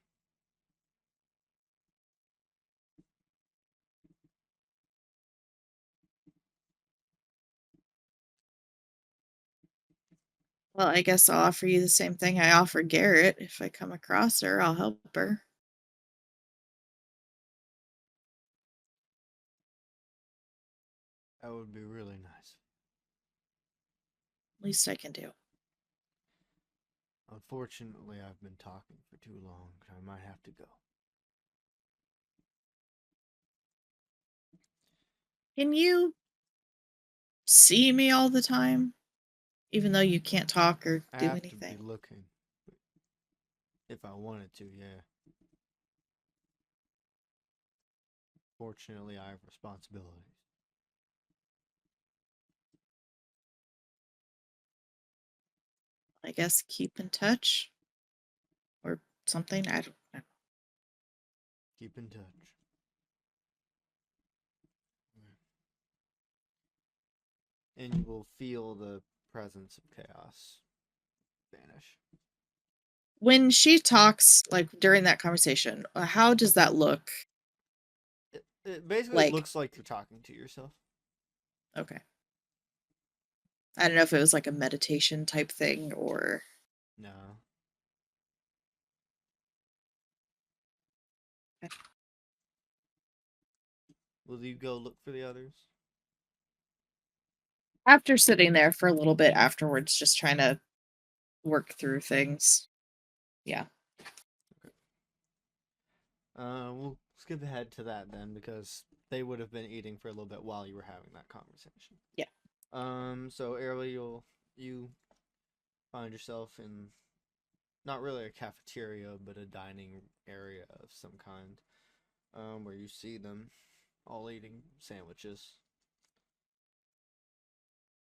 Well, I guess I'll offer you the same thing I offer Garrett. If I come across her, I'll help her. That would be really nice. Least I can do. Unfortunately, I've been talking for too long. I might have to go. Can you see me all the time? Even though you can't talk or I do have to be anything? looking. If I wanted to, yeah. Fortunately, I have responsibilities. I guess keep in touch. Or something. I don't know. Keep in touch. And you will feel the presence of chaos vanish. When she talks, like during that conversation, how does that look? It basically Like- looks like you're talking to yourself. Okay. I don't know if it was like a meditation type thing or No. Will you go look for the others? After sitting there for a little bit afterwards, just trying to work through things. Yeah. We'll skip ahead to that then because they would have been eating for a little bit while you were having that conversation. Yeah. So Ariel, you find yourself in not really a cafeteria, but a dining area of some kind, where you see them all eating sandwiches.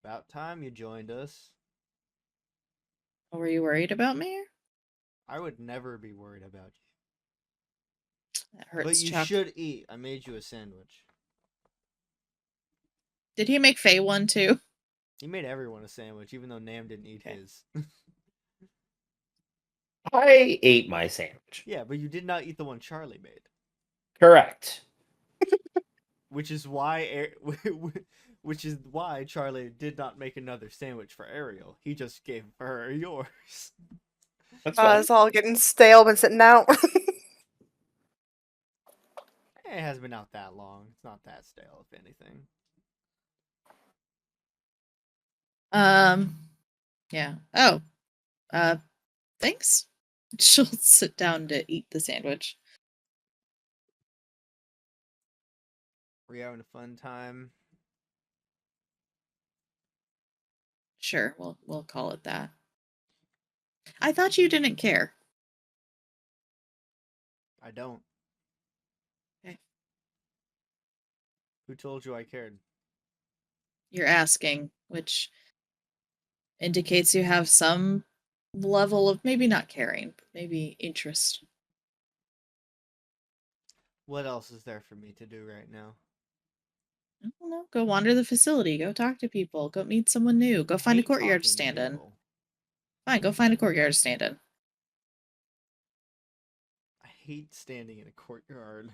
About time you joined us. Were you worried about me? I would never be worried about you. That hurts, But you Chuck. should eat. I made you a sandwich. Did he make Faye one too? He made everyone a sandwich, even though Nam didn't eat Okay. his. I ate my sandwich. Yeah, but you did not eat the one Charlie made. Correct. Which is why Charlie did not make another sandwich for Ariel. He just gave her yours. That's fine. It's all getting stale, been sitting out. It hasn't been out that long. It's not that stale, if anything. Yeah. Oh. Thanks. She'll sit down to eat the sandwich. Were you having a fun time? Sure, we'll call it that. I thought you didn't care. I don't. Okay. Who told you I cared? You're asking, which indicates you have some level of maybe not caring, but maybe interest. What else is there for me to do right now? I don't know. Go wander the facility. Go talk to people. Go meet someone new. Go find a Hate courtyard to talking stand in. people. Fine, go find a courtyard to stand in. I hate standing in a courtyard.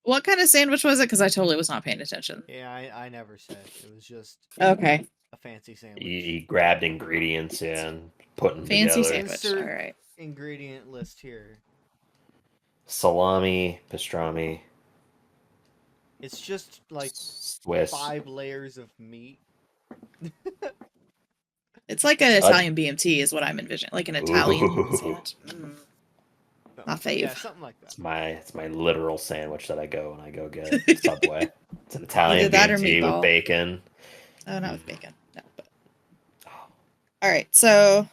What kind of sandwich was it? Because I totally was not paying attention. Yeah, I never said. It was just Okay. a fancy sandwich. He grabbed ingredients and put them Fancy together. sandwich. Insert- All right. Ingredient list here. Salami, pastrami, It's just like Swiss. 5 layers of meat. It's like an Italian BMT is what I'm envisioning. Like an Italian Ooh. sandwich. My fave. Yeah, something like that. It's my literal sandwich that I go when I go get at Subway. It's an Italian Either that or BMT with meatball. bacon. Oh, not with bacon. No, but all right. So,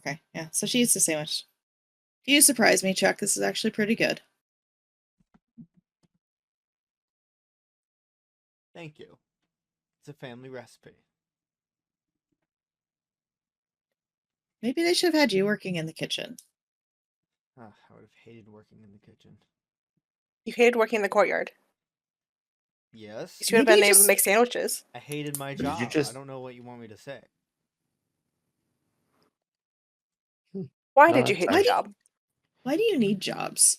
okay, yeah. So she eats the sandwich. You surprised me, Chuck. This is actually pretty good. Thank you. It's a family recipe. Maybe they should have had you working in the kitchen. I would have hated working in the kitchen. You hated working in the courtyard. Yes. You should have Maybe been you able just- to make sandwiches. I hated my you job. just- I don't know what you want me to say. Why No, did you that's hate fine. your job? Why do you need jobs?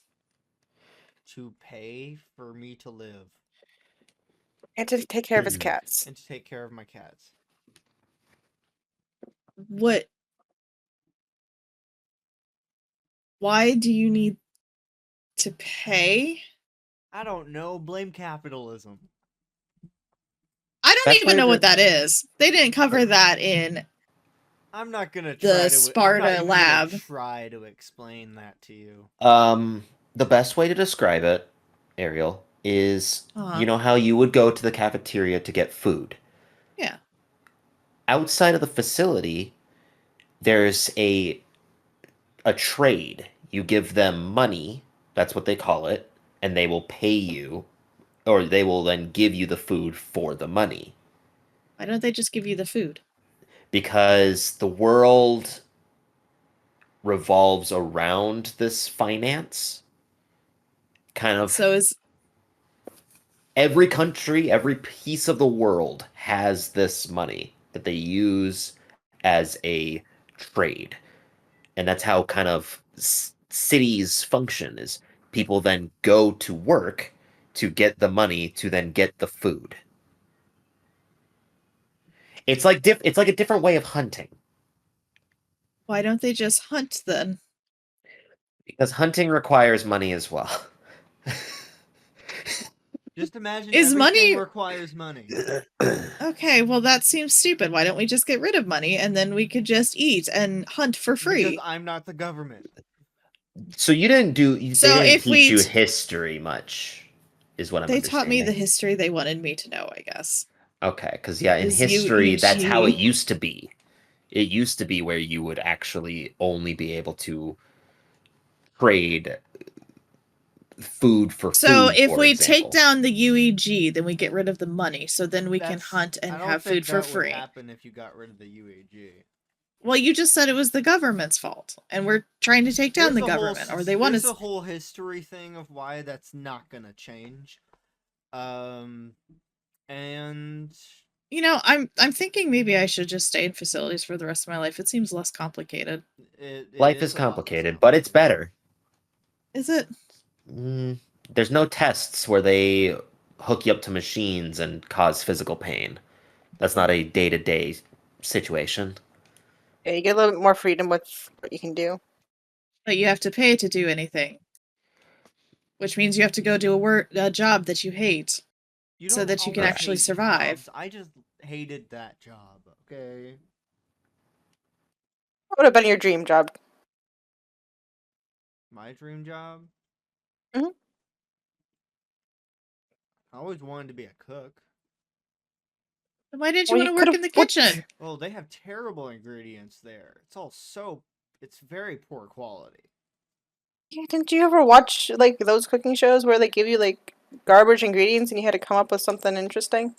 To pay for me to live And to take care of his cats. and to take care of my cats. What? Why do you need to pay? I don't know. Blame capitalism. I don't That's even where know what the- that is. They didn't cover that in. I'm not gonna The try to. Sparta I'm not even gonna lab. try to explain that to you. The best way to describe it, Ariel, is Uh-huh. you know how you would go to the cafeteria to get food. Yeah. Outside of the facility, there's a trade. You give them money, that's what they call it, and they will pay you, or they will then give you the food for the money. Why don't they just give you the food? Because the world revolves around this finance. Kind of So is every country, every piece of the world has this money that they use as a trade. And that's how kind of cities function is people then go to work to get the money to then get the food. It's like it's like a different way of hunting. why don't they just hunt then? Because hunting requires money as well. Just imagine Is everything money- requires money. Okay, well that seems stupid. Why don't we just get rid of money and then we could just eat and hunt for free? Because I'm not the government. So you didn't do. So They didn't if teach you we- history much, is what I'm They taught me the understanding. history they wanted me to know, I guess. Okay, because yeah, in Is history, that's how it UEG. used to be. It used to be where you would actually only be able to trade food for So food. if for we example. take down the UEG, then we get rid of the money. So then we can That's- hunt and I don't have think food for that would free. happen if you got rid of the UAG. Well, you just said it was the government's fault, and we're trying to take down There's the a whole government, or s- they want There's to. a whole history thing of why that's not gonna change. And You know, I'm thinking maybe I should just stay in facilities for the rest of my life. It seems less complicated. it Life is a lot less complicated, but it's better. Is it? There's no tests where they hook you up to machines and cause physical pain. That's not a day-to-day situation. Yeah, you get a little bit more freedom with what you can do. But you have to pay to do anything, which means you have to go do a job that you hate. You So don't that you can always actually hate survive. jobs. I just hated that job. Okay. What would have been your dream job? My dream job? Mhm. I always wanted to be a cook. Then why didn't you Well, want you to work could've in the worked- kitchen? Well, they have terrible ingredients there. It's very poor quality. Yeah, didn't you ever watch like those cooking shows where they give you like garbage ingredients and you had to come up with something interesting?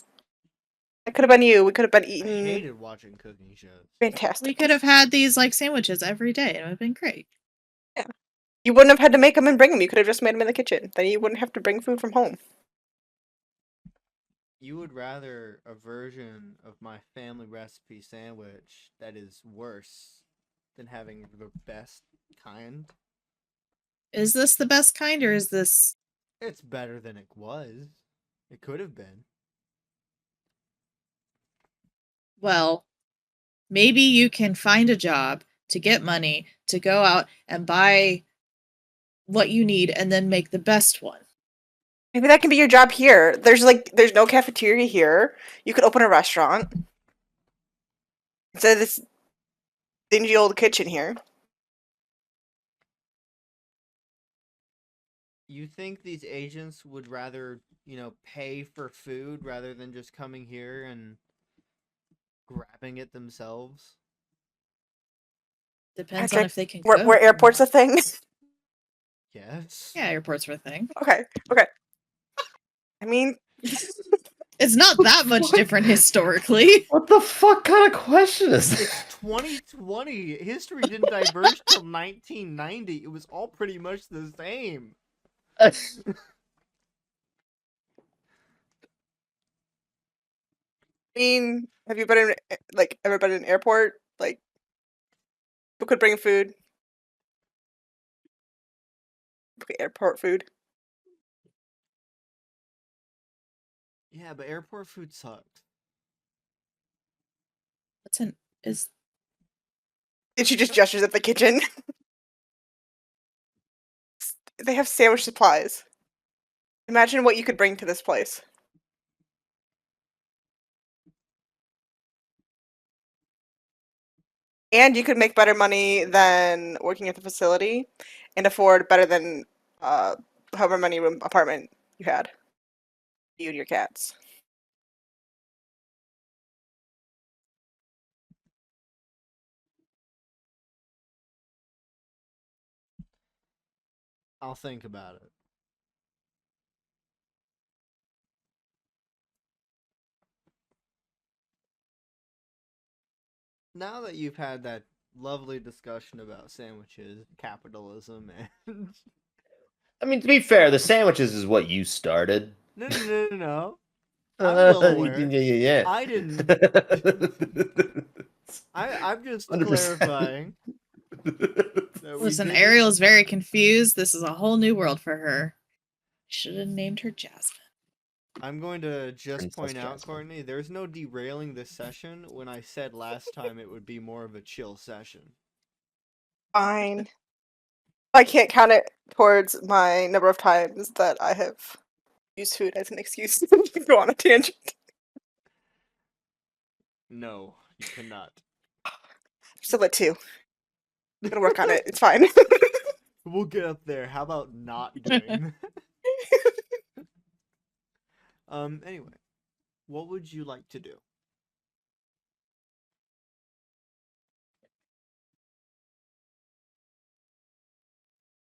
It could have been you. We could have been I eating hated watching cooking shows. fantastic. We could have had these like sandwiches every day. It would have been great. You wouldn't have had to make them and bring them. You could have just made them in the kitchen. Then you wouldn't have to bring food from home. You would rather a version of my family recipe sandwich that is worse than having the best kind? Is this the best kind, or is this? It's better than it was. It could have been. Well, maybe you can find a job to get money to go out and buy what you need and then make the best one. Maybe that can be your job here. There's no cafeteria here. You could open a restaurant instead of this dingy old kitchen here. You think these agents would rather, pay for food rather than just coming here and grabbing it themselves? Depends on Patrick, if they can Were cook. airports a thing? Yes. Yeah, airports are a thing. Okay. I mean, It's not that much different historically. What the fuck kind of question is It's this? 2020. History didn't diverge till 1990. It was all pretty much the same. have you been in ever been in an airport? Like, who could bring food? Airport food. Yeah, but airport food sucked. Is And she just gestures at the kitchen. They have sandwich supplies. Imagine what you could bring to this place. And you could make better money than working at the facility and afford better than however many room apartment you had. You and your cats. I'll think about it. Now that you've had that lovely discussion about sandwiches, capitalism, and I mean, to be fair, the sandwiches is what you started. no. I'm well aware. Yeah. I didn't. I'm just 100%. clarifying. that we listen, didn't- Ariel is very confused. This is a whole new world for her. Should have named her Jasmine. I'm going to just Princess point out, Jasmine. Courtney, there's no derailing this session when I said last time it would be more of a chill session. Fine. I can't count it towards my number of times that I have used food as an excuse to go on a tangent. No, you cannot. Still at 2. I'm gonna work on it. It's fine. We'll get up there. How about not doing that? Anyway, what would you like to do?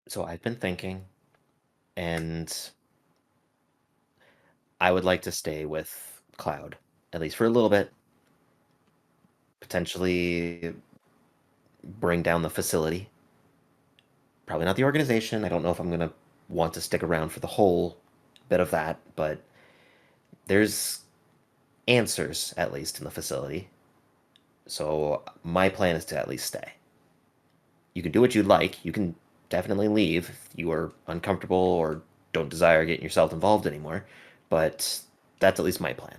So I've been thinking, and I would like to stay with Cloud, at least for a little bit. Potentially bring down the facility. Probably not the organization. I don't know if I'm going to want to stick around for the whole bit of that, but there's answers, at least, in the facility. So my plan is to at least stay. You can do what you like. You can definitely leave if you are uncomfortable or don't desire getting yourself involved anymore. But that's at least my plan.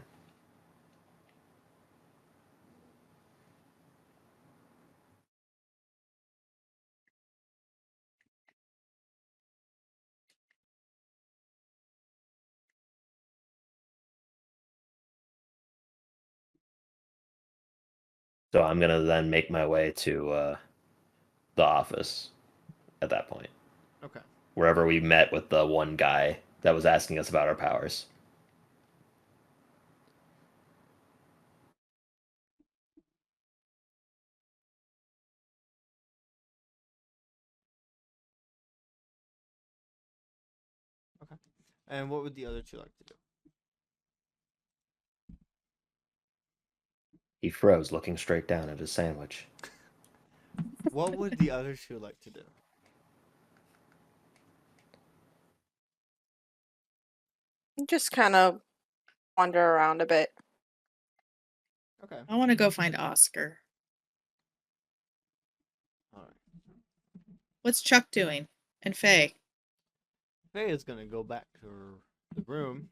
So I'm gonna then make my way to the office at that point, Okay. wherever we met with the one guy that was asking us about our powers. Okay. And what would the other two like to do? He froze, looking straight down at his sandwich. What would the other two like to do? Just kind of wander around a bit. Okay. I want to go find Oscar. All right. What's Chuck doing? And Faye? Faye is gonna go back to the room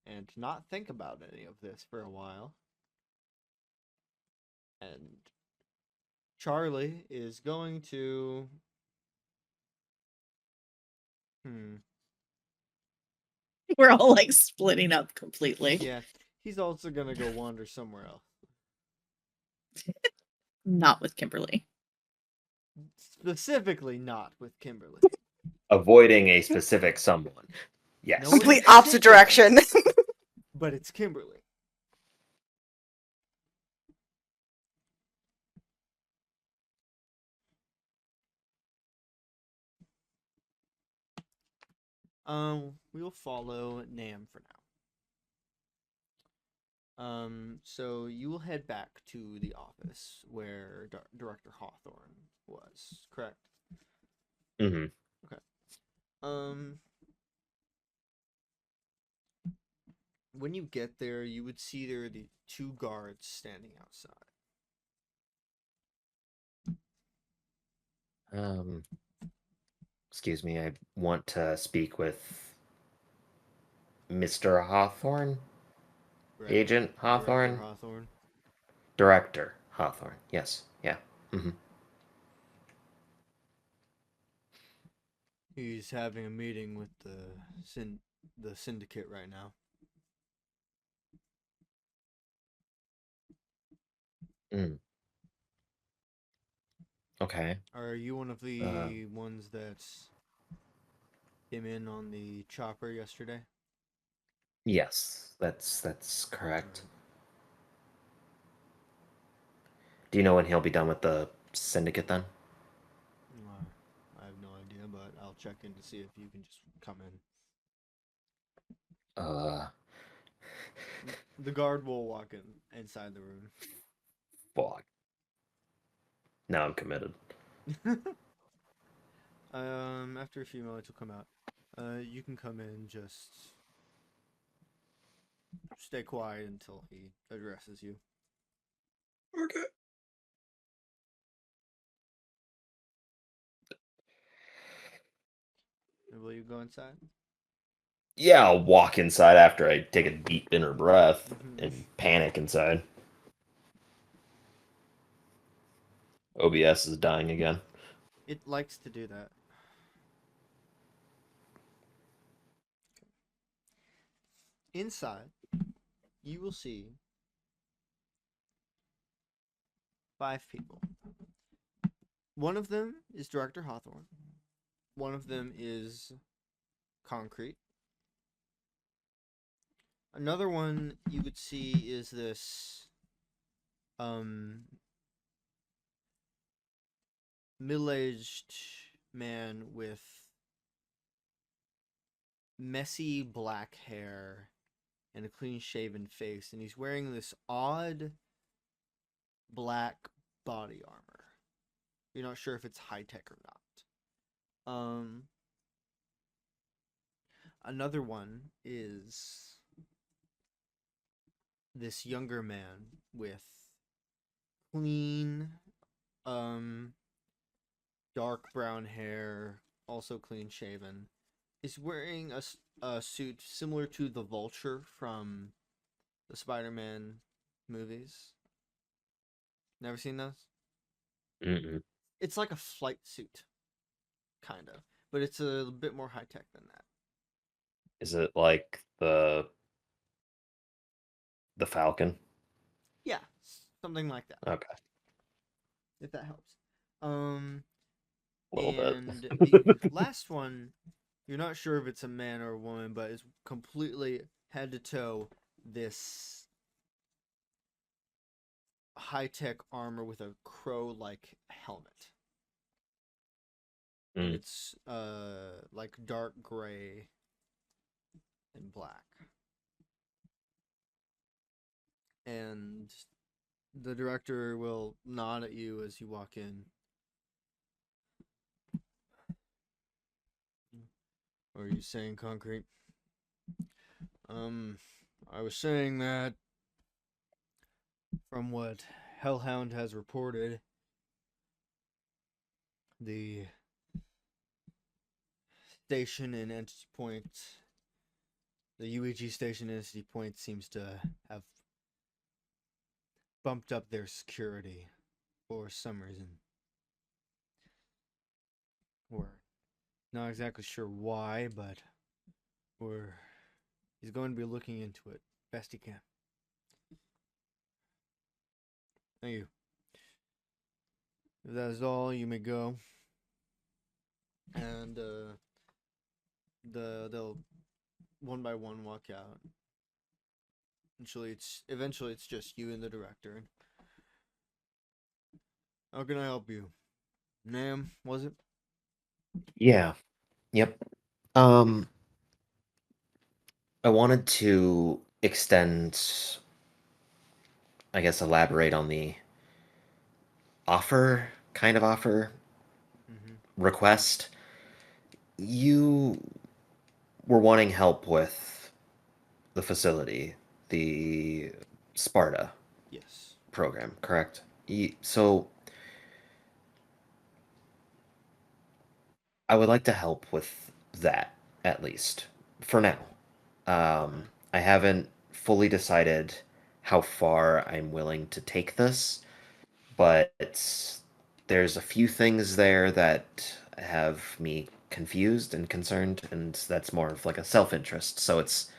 and not think about any of this for a while. And Charlie is going to We're all like splitting up completely. yeah, he's also gonna go wander somewhere else. Not with Kimberly. Specifically not with Kimberly. Avoiding a specific someone. Yes. No one- Complete opposite direction. But it's Kimberly. We'll follow Nam for now. So you will head back to the office where Director Hawthorne was, correct? Mm-hmm. When you get there, you would see there are the two guards standing outside. Excuse me, I want to speak with Mr. Hawthorne? Agent Hawthorne? Director Hawthorne. Director Hawthorne, yes. Yeah. Mm-hmm. He's having a meeting with the syndicate right now. Mm. Okay. Are you one of the ones that came in on the chopper yesterday? Yes, that's correct. Do you know when he'll be done with the syndicate then? I have no idea, but I'll check in to see if you can just come in. The guard will walk inside the room. Fuck. Now I'm committed. After a few moments, he'll come out. You can come in, just stay quiet until he addresses you. Okay. Will you go inside? Yeah, I'll walk inside after I take a deep inner breath Mhm. and panic inside. OBS is dying again. It likes to do that. Inside, you will see 5 people. One of them is Director Hawthorne. One of them is Concrete. Another one you would see is this middle-aged man with messy black hair and a clean-shaven face, and he's wearing this odd black body armor. You're not sure if it's high-tech or not. Another one is this younger man with clean, dark brown hair, also clean shaven, is wearing a suit similar to the Vulture from the Spider-Man movies. Never seen those? Mm-mm. It's like a flight suit, kind of, but it's a bit more high tech than that. Is it like the Falcon? Yeah, something like that. Okay, If that helps. a little And bit. the last one, you're not sure if it's a man or a woman, but it's completely head to toe this high-tech armor with a crow-like helmet. And Mm. it's like dark gray and black. And the director will nod at you as you walk in. What are you saying, Concrete? I was saying that from what Hellhound has reported, the station in Entity Point, the UEG station in Entity Point seems to have bumped up their security for some reason. We're not exactly sure why, but he's going to be looking into it best he can. Thank you. If that is all, you may go. And they'll one by one walk out. Eventually it's just you and the director. How can I help you? Nam, was it? Yeah. Yep. I wanted to extend, I guess, elaborate on the kind of offer, request. You were wanting help with the facility, the Sparta Yes. program, correct? So I would like to help with that, at least, for now. I haven't fully decided how far I'm willing to take this, but there's a few things there that have me confused and concerned, and that's more of like a self-interest. So it's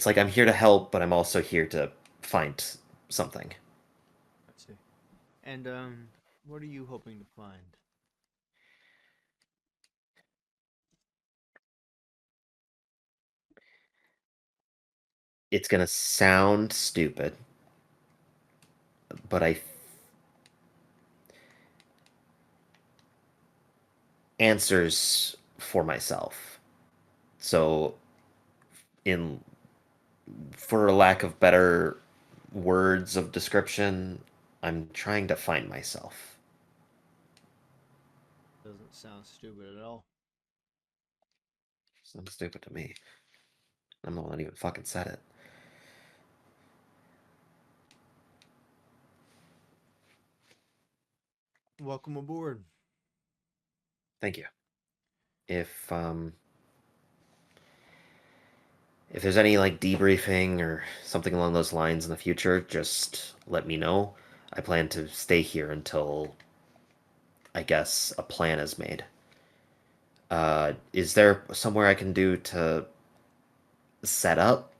like I'm here to help, but I'm also here to find something. I see. And what are you hoping to find? It's gonna sound stupid, but answers for myself. So in for a lack of better words of description, I'm trying to find myself. Doesn't sound stupid at all. Sounds stupid to me. I'm the one that even fucking said it. Welcome aboard. Thank you. If there's any like debriefing or something along those lines in the future, just let me know. I plan to stay here until I guess, a plan is made. Is there somewhere I can do to set up?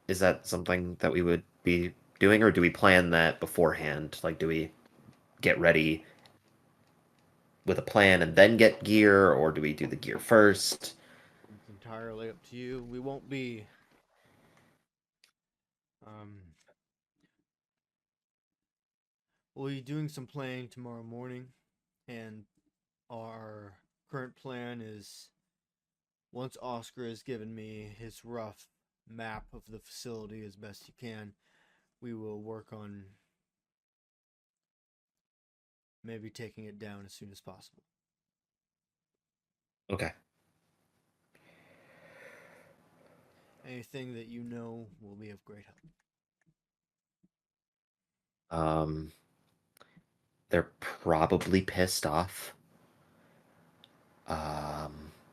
Is that something that we would be doing, or do we plan that beforehand? Like, do we get ready with a plan and then get gear, or do we do the gear first? It's entirely up to you. We won't be um we'll be doing some planning tomorrow morning, and our current plan is once Oscar has given me his rough map of the facility as best he can, we will work on maybe taking it down as soon as possible. Okay. Anything that you know will be of great help. Um, they're probably pissed off.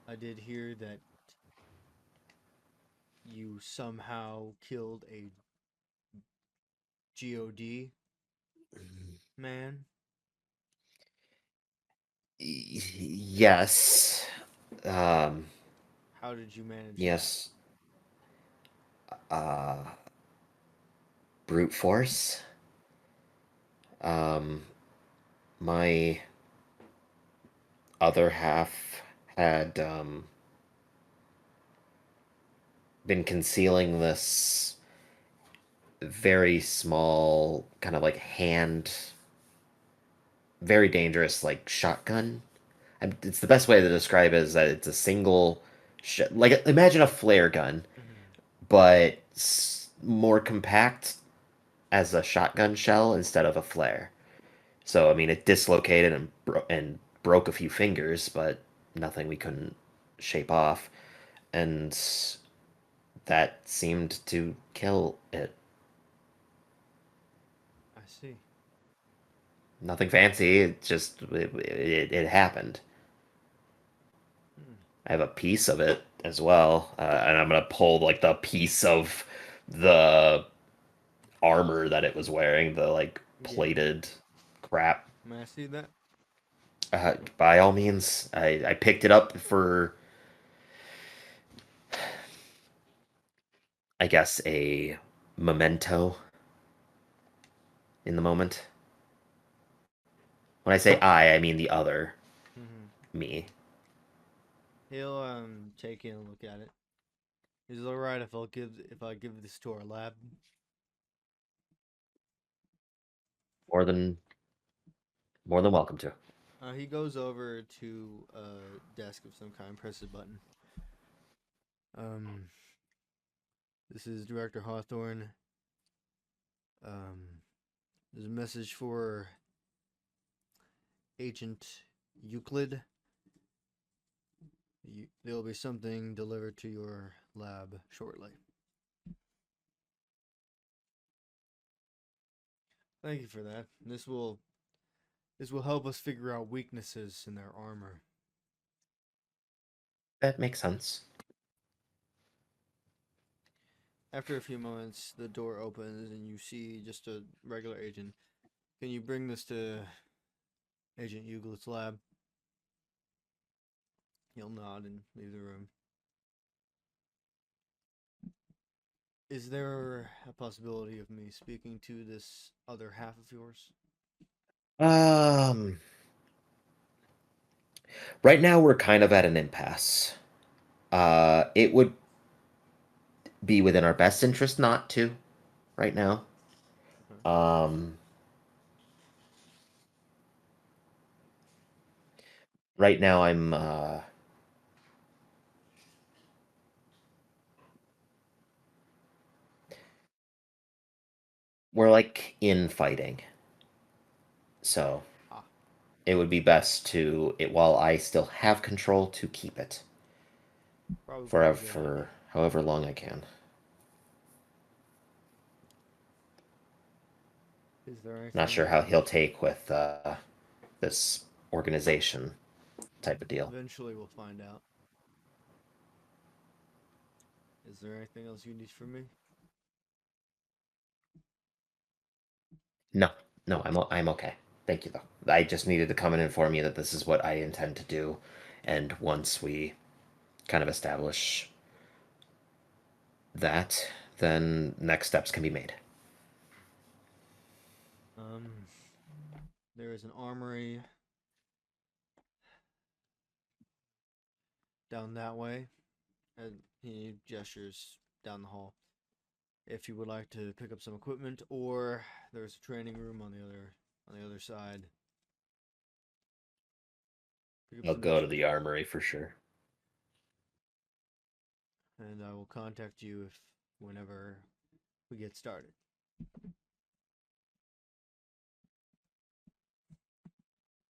I did hear that you somehow killed a GOD man. Yes. Um, How did you manage yes. Uh, brute force. Um, my other half had been concealing this very small, kind of like hand, very dangerous, like shotgun. It's the best way to describe it is that it's a single, like imagine a flare gun, that? but more compact as a shotgun shell instead of a flare. So I mean, it dislocated and broke a few fingers, but nothing we couldn't shape off, and that seemed to kill it. I see. Nothing fancy. It just it happened. Hmm. I have a piece of it as well, and I'm gonna pull like the piece of the armor that it was wearing, the like Yeah. plated crap. May I see that? By all means, I picked it up for, I guess, a memento in the moment. When I say I mean the other me. He'll take in a look at it. Is it alright if I give this to our lab? More than more than welcome to. He goes over to a desk of some kind, presses a button. Um, this is Director Hawthorne. There's a message for Agent Euclid. There will be something delivered to your lab shortly. Thank you for that. This will help us figure out weaknesses in their armor. That makes sense. After a few moments, the door opens and you see just a regular agent. Can you bring this to Agent Euclid's lab? He'll nod and leave the room. Is there a possibility of me speaking to this other half of yours? Um, right now we're kind of at an impasse. It would be within our best interest not to right now. Um, right now I'm we're like infighting. So Ah, it would be best to it while I still have control to keep it probably a forever good for idea. however long I can. Is there anything Not sure that how you he'll take with this organization type of deal. eventually we'll find out? Is there anything else you need from me? No, no, I'm okay. Thank you though. I just needed to come and inform you that this is what I intend to do. And once we kind of establish that, then next steps can be made. There is an armory down that way, and he gestures down the hall. If you would like to pick up some equipment, or there's a training room on the other side. I'll go to the armory for sure. And I will contact you whenever we get started.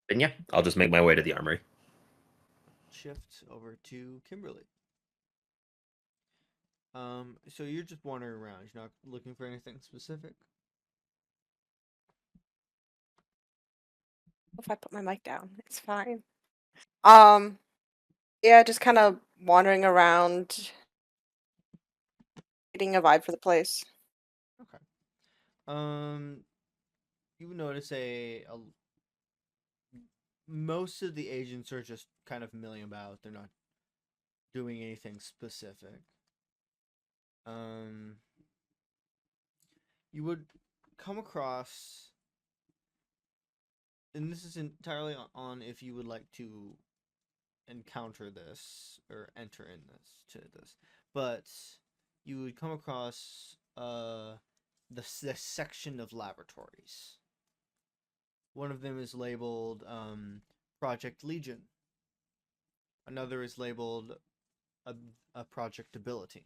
And yeah, I'll just make my way to the armory. Shift over to Kimberly. So you're just wandering around. You're not looking for anything specific? If I put my mic down, it's fine. Yeah, just kind of wandering around, getting a vibe for the place. Okay. You would notice most of the agents are just kind of milling about. They're not doing anything specific. You would come across, and this is entirely on if you would like to encounter this or enter in this, but you would come across the section of laboratories. One of them is labeled Project Legion. Another is labeled a Project Ability.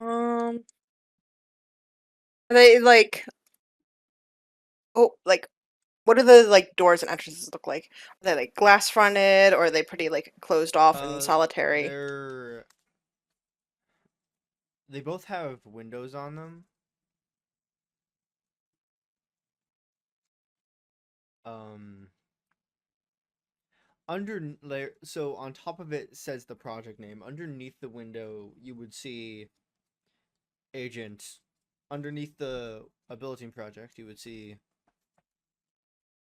Are they like? Oh, like, what do the like doors and entrances look like? Are they like glass fronted, or are they pretty like closed off and solitary? They both have windows on them. So on top of it says the project name. Underneath the window, you would see agent. Underneath the ability project, you would see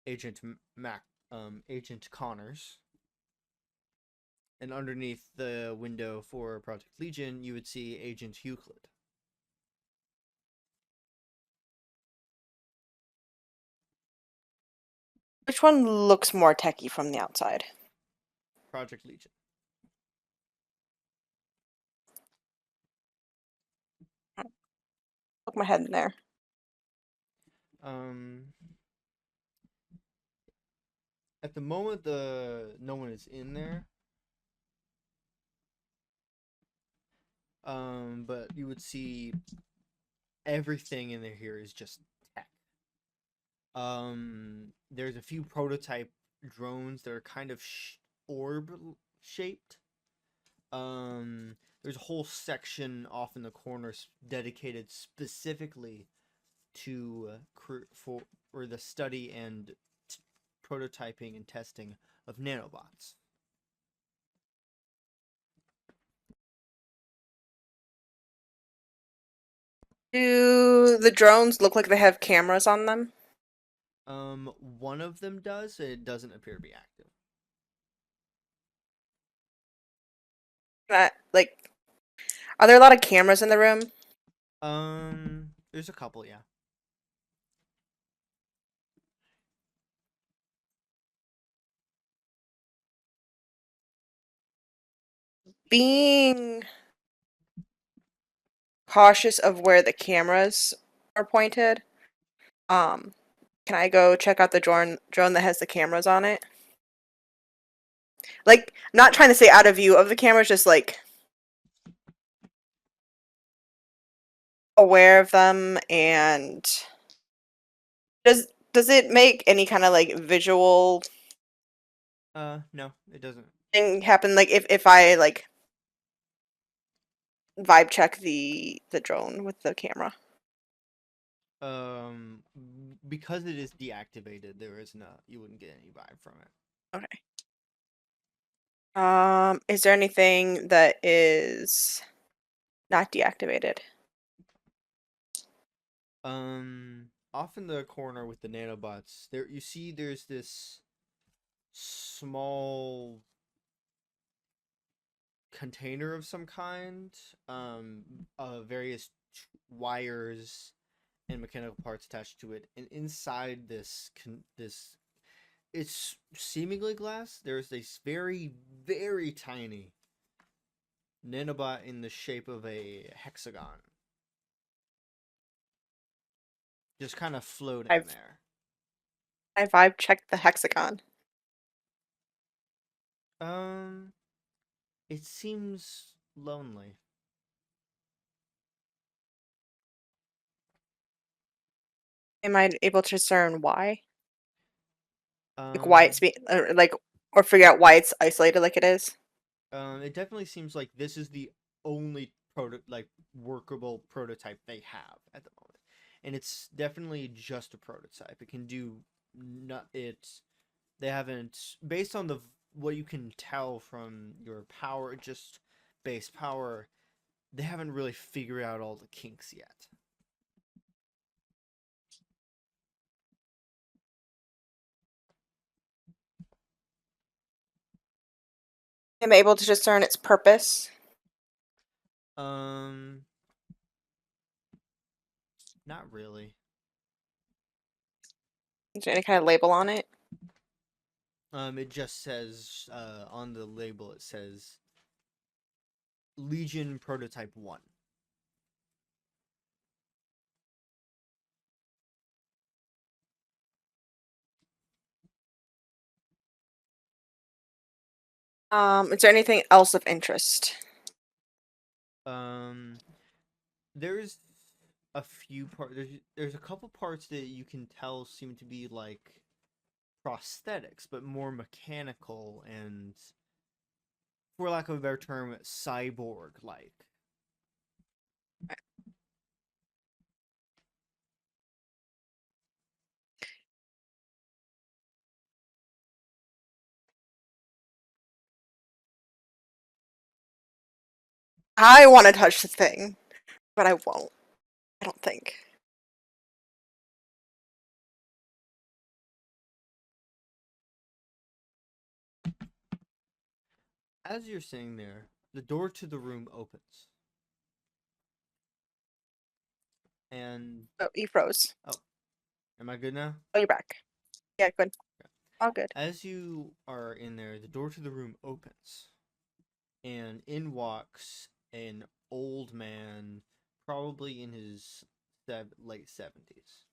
Agent Agent Connors. And underneath the window for Project Legion, you would see Agent Euclid. Which one looks more techy from the outside? Project Legion. Poke my head in there. At the moment, no one is in there. But you would see everything in there here is just tech. There's a few prototype drones that are kind of orb shaped. There's a whole section off in the corner dedicated specifically to for the study and prototyping and testing of nanobots. Do the drones look like they have cameras on them? One of them does. It doesn't appear to be active. Like, are there a lot of cameras in the room? There's a couple, yeah. Being cautious of where the cameras are pointed, can I go check out the drone that has the cameras on it? Like, not trying to stay out of view of the cameras, just like aware of them. And does it make any kind of like visual No, it doesn't. thing happen? Like if I like vibe check the drone with the camera. Because it is deactivated, you wouldn't get any vibe from it. Okay. Is there anything that is not deactivated. Off in the corner with the nanobots, there you see there's this small container of some kind, various wires and mechanical parts attached to it, and inside this it's seemingly glass. There's this very, very tiny nanobot in the shape of a hexagon, just kind of floating there. I vibe checked the hexagon. It seems lonely. Am I able to discern why? Like why it's being or figure out why it's isolated like it is? It definitely seems like this is the only workable prototype they have at the moment, and it's definitely just a prototype. It can do not it. They haven't, based on what you can tell from your power, just base power. They haven't really figured out all the kinks yet. Am I able to discern its purpose? Not really. Is there any kind of label on it? It just says on the label. It says Legion Prototype 1. Is there anything else of interest? There's a few parts. There's a couple parts that you can tell seem to be like prosthetics, but more mechanical and, for lack of a better term, cyborg-like. I want to touch the thing, but I won't. I don't think. As you're sitting there, the door to the room opens. And Oh, you froze. am I good now? Oh, you're back. Yeah, good. All good. As you are in there, the door to the room opens, and in walks an old man, probably in his late 70s.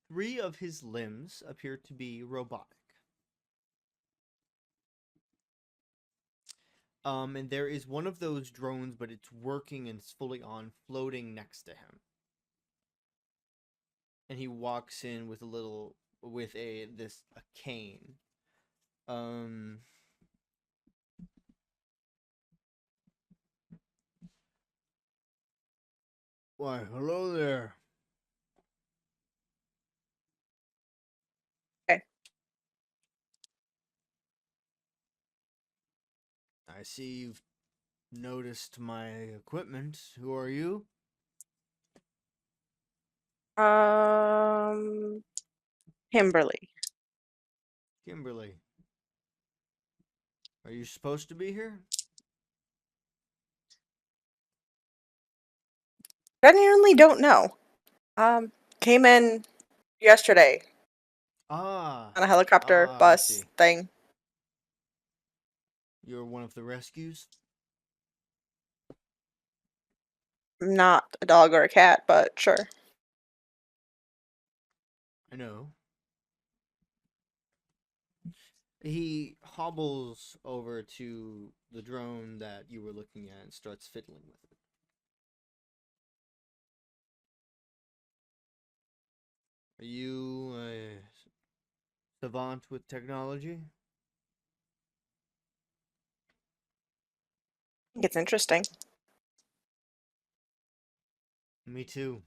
Three of his limbs appear to be robotic. And there is one of those drones, but it's working and it's fully on, floating next to him. And he walks in with a cane. Why, hello there. Okay. I see you've noticed my equipment. Who are you? Kimberly. Kimberly. Are you supposed to be here? Genuinely don't know. Came in yesterday Ah, on a helicopter I bus see. thing. You're one of the rescues? Not a dog or a cat, but sure. I know. He hobbles over to the drone that you were looking at and starts fiddling with it. Are you a savant with technology? I think it's interesting. Me too.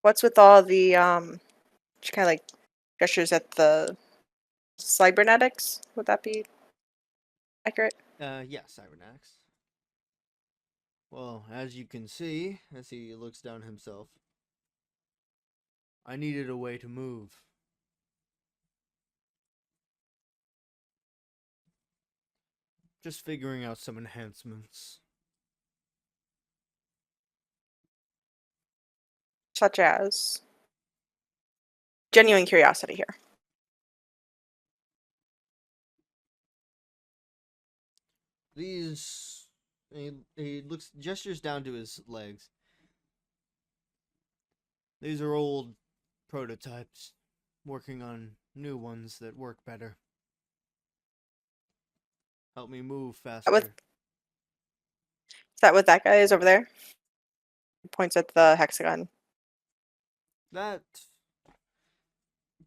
What's with all the she kind of like gestures at the cybernetics. Would that be accurate? Yeah, cybernetics. Well, as you can see, as he looks down himself, I needed a way to move. Just figuring out some enhancements. Such as genuine curiosity here. These... he gestures down to his legs. These are old prototypes. Working on new ones that work better. Help me move faster. Is that what that guy is over there? He points at the hexagon. That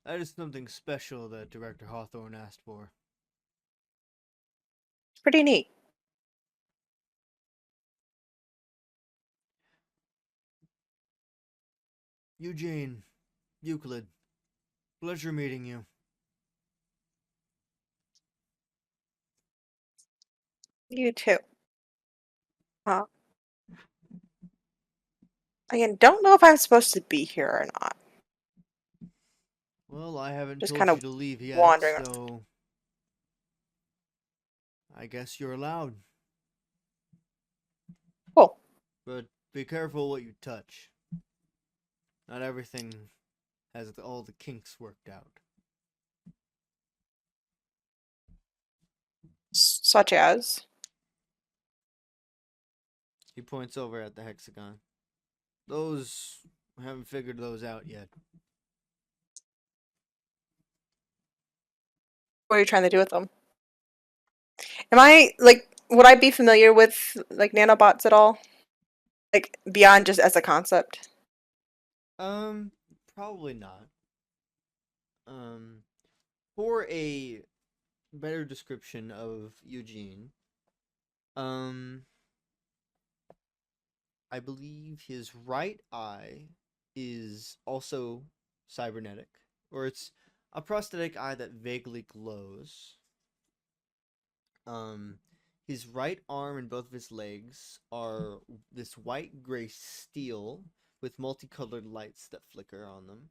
is something special that Director Hawthorne asked for. It's pretty neat. Eugene, Euclid, pleasure meeting you. You too. Again, don't know if I'm supposed to be here or not. Well, I haven't Just told kinda you to leave yet, wandering. so I guess you're allowed. Cool. But be careful what you touch. Not everything has all the kinks worked out. Such as. He points over at the hexagon. Those, I haven't figured those out yet. What are you trying to do with them? Would I be familiar with, like, nanobots at all? Like, beyond just as a concept? Probably not. For a better description of Eugene, I believe his right eye is also cybernetic, or it's a prosthetic eye that vaguely glows. His right arm and both of his legs are this white-gray steel with multicolored lights that flicker on them.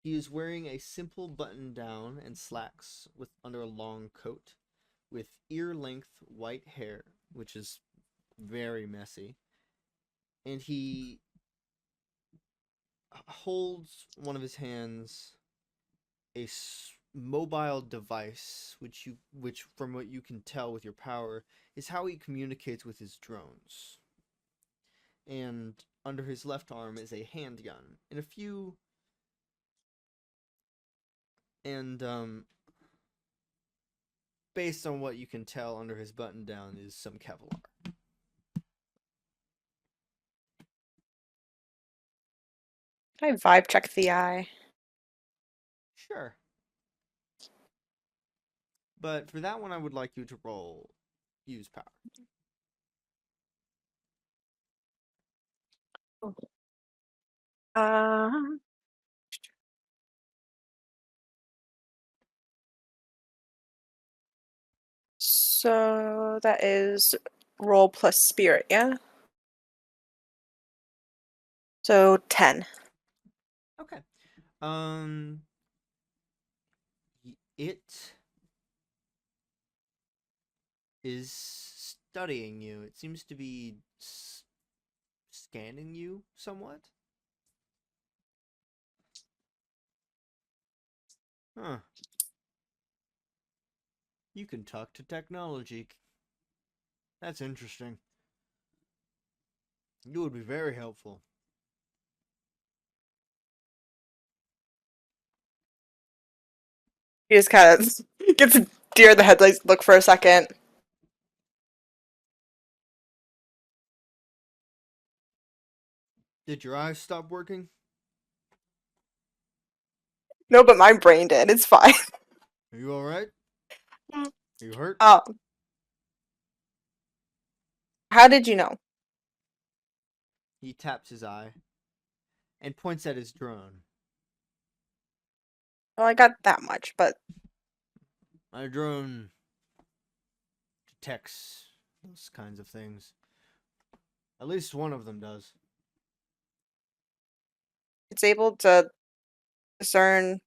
He is wearing a simple button-down and slacks under a long coat, with ear-length white hair, which is very messy. And he holds one of his hands a mobile device, which from what you can tell with your power is how he communicates with his drones. And under his left arm is a handgun and a few, and based on what you can tell under his button down is some Kevlar. Can I vibe check the eye? Sure. But for that one, I would like you to use power. Um. So that is roll plus spirit, yeah? So 10. Okay. It is studying you. It seems to be scanning you somewhat. Huh. You can talk to technology. That's interesting. You would be very helpful. He just kind of gets a deer in the headlights look for a second. Did your eyes stop working? No, but my brain did. It's fine. Are you alright? Are you hurt? How did you know? He taps his eye and points at his drone. Well, I got that much, but My drone detects those kinds of things. At least one of them does. It's able to discern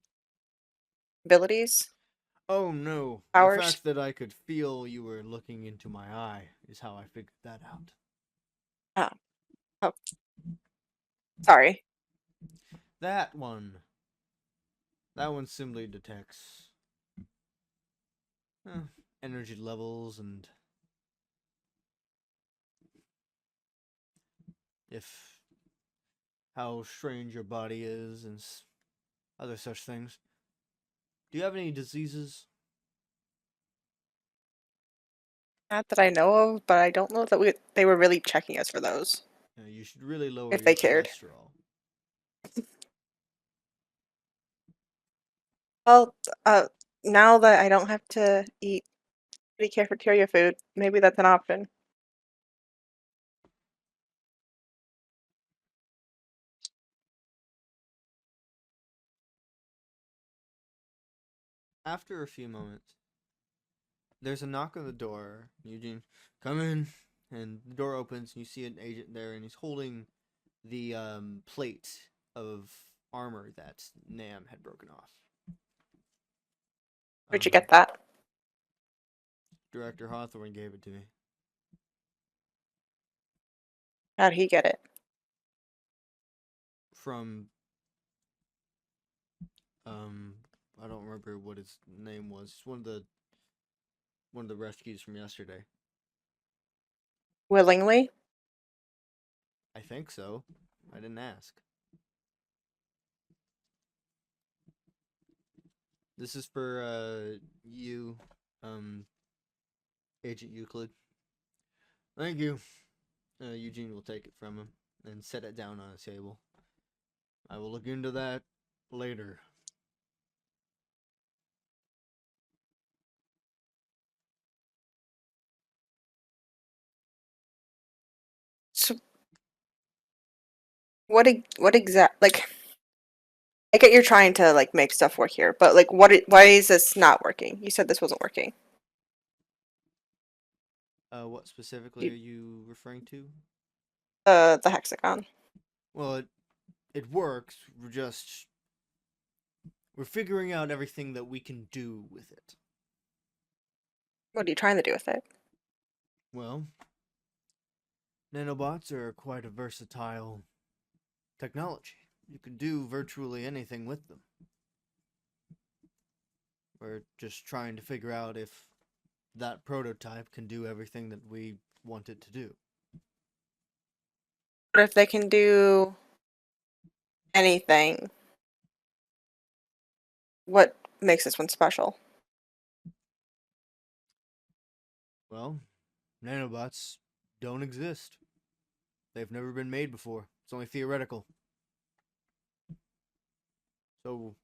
abilities. Oh no. Powers? The fact that I could feel you were looking into my eye is how I figured that out. Oh, sorry. That one. That one simply detects energy levels and if how strange your body is and other such things. Do you have any diseases? Not that I know of, but I don't know that they were really checking us for those. You should really lower If your they cared. cholesterol. Well, now that I don't have to eat any cafeteria food, maybe that's an option. After a few moments, there's a knock on the door. Eugene, come in. And the door opens and you see an agent there and he's holding the plate of armor that Nam had broken off. Where'd you get that? Director Hawthorne gave it to me. How'd he get it? From I don't remember what his name was. It's one of the rescues from yesterday. Willingly? I think so. I didn't ask. This is for you, Agent Euclid. Thank you. Eugene will take it from him and set it down on a table. I will look into that later. So, what exact, like, I get you're trying to, like, make stuff work here, but, like, why is this not working? You said this wasn't working. What specifically are you referring to? The hexagon. Well, it works. We're figuring out everything that we can do with it. What are you trying to do with it? Well, nanobots are quite a versatile technology. You can do virtually anything with them. We're just trying to figure out if that prototype can do everything that we want it to do. But if they can do anything, what makes this one special? Well, nanobots don't exist. They've never been made before. It's only theoretical. So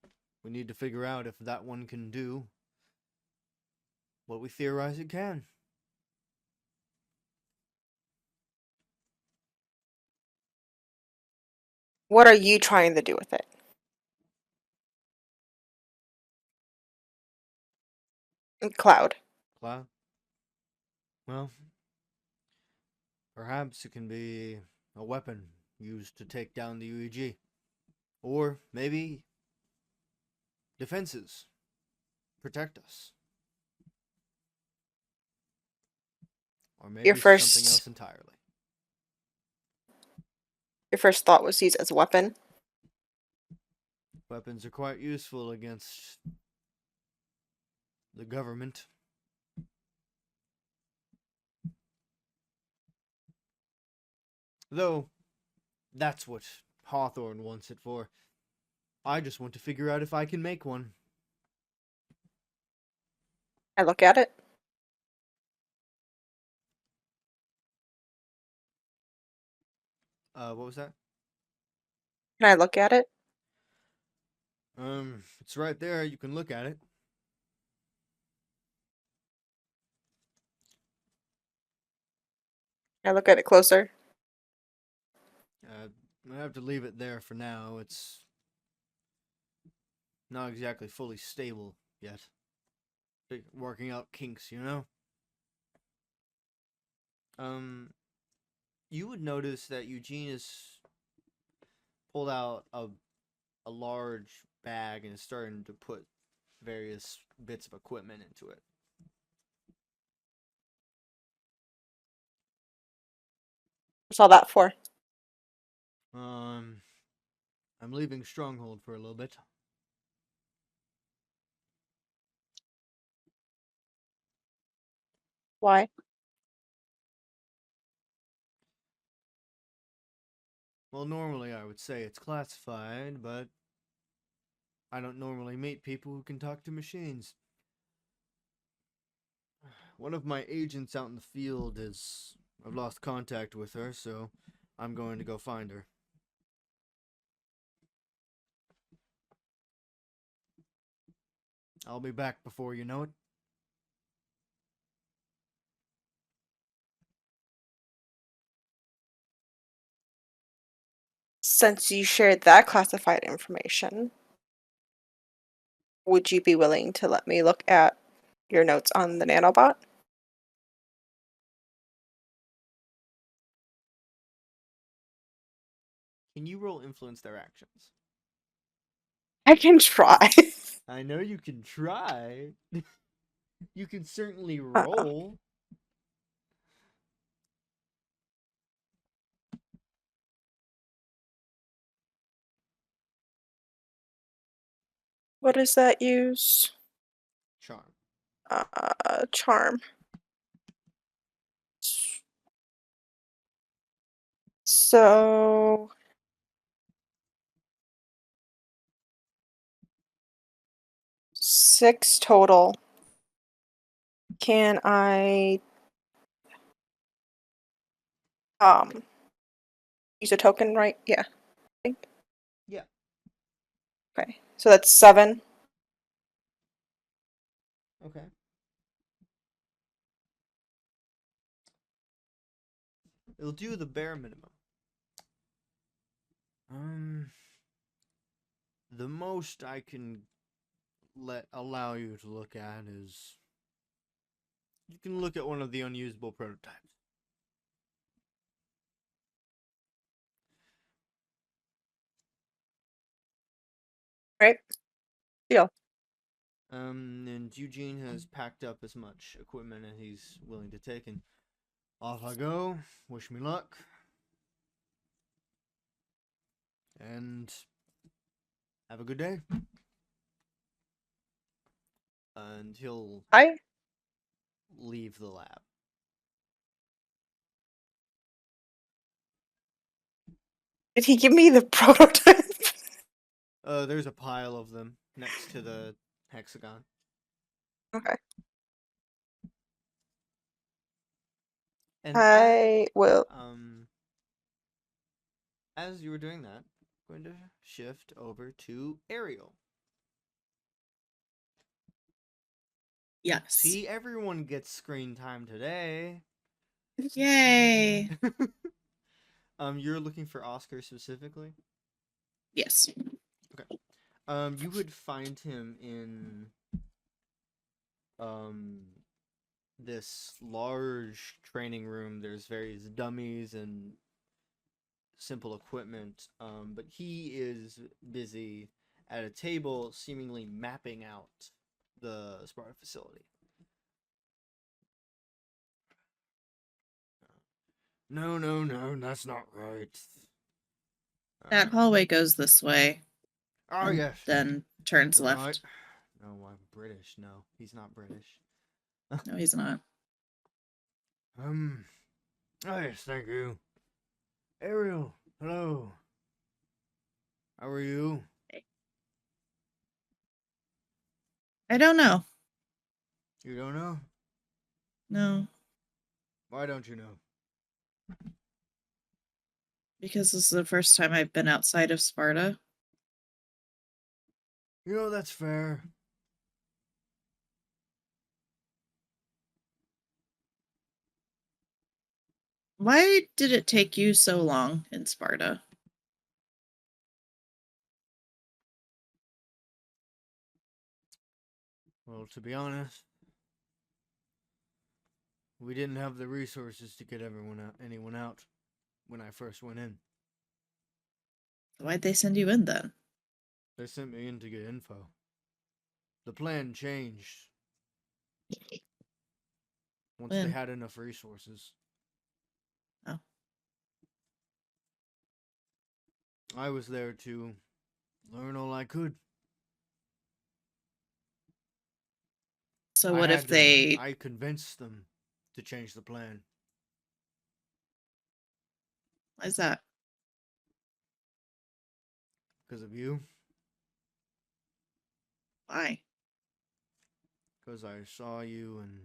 we need to figure out if that one can do what we theorize it can. What are you trying to do with it? Cloud. Cloud? Well, perhaps it can be a weapon used to take down the UEG. Or maybe defenses. Protect us. Or maybe Your something first- else entirely. Your first thought was used as a weapon? Weapons are quite useful against the government. Though, that's what Hawthorne wants it for. I just want to figure out if I can make one. I look at it. What was that? Can I look at it? It's right there. You can look at it. Can I look at it closer? I have to leave it there for now. It's not exactly fully stable yet. working out kinks, you know? You would notice that Eugene has pulled out a large bag and is starting to put various bits of equipment into it. What's all that for? I'm leaving Stronghold for a little bit. Why? Well, normally I would say it's classified, but I don't normally meet people who can talk to machines. One of my agents out in the field is... I've lost contact with her, so I'm going to go find her. I'll be back before you know it. Since you shared that classified information, would you be willing to let me look at your notes on the nanobot? Can you roll influence their actions? I can try. I know you can try. You can certainly roll. What does that use? Charm. Charm. So 6 total. Can I use a token, right? Yeah. I think. Yeah. Okay. So that's 7. Okay. It'll do the bare minimum. The most I can allow you to look at is you can look at one of the unusable prototypes. Right? Deal. And Eugene has packed up as much equipment as he's willing to take, and off I go. Wish me luck. And have a good day. And he'll I leave the lab. Did he give me the prototype? There's a pile of them next to the hexagon. Okay. And I will. as you were doing that, I'm going to shift over to Ariel. Yes. See, everyone gets screen time today. Yay. You're looking for Oscar specifically? Yes. You would find him in this large training room. There's various dummies and simple equipment. But he is busy at a table, seemingly mapping out the Sparta facility. No, that's not right. That hallway goes this way. Oh, and yes. Then turns You're left. right. No, I'm British. No, he's not British. No, he's not. Oh, yes, thank you. Ariel, hello. How are you? I don't know. You don't know? No. Why don't you know? Because this is the first time I've been outside of Sparta. You know, that's fair. Why did it take you so long in Sparta? Well, to be honest, We didn't have the resources to get anyone out when I first went in. Why'd they send you in then? They sent me in to get info. The plan changed once they When? had enough resources. Oh. I was there to learn all I could. So what if they... I convinced them to change the plan. Why is that? Because of you. Why? Because I saw you and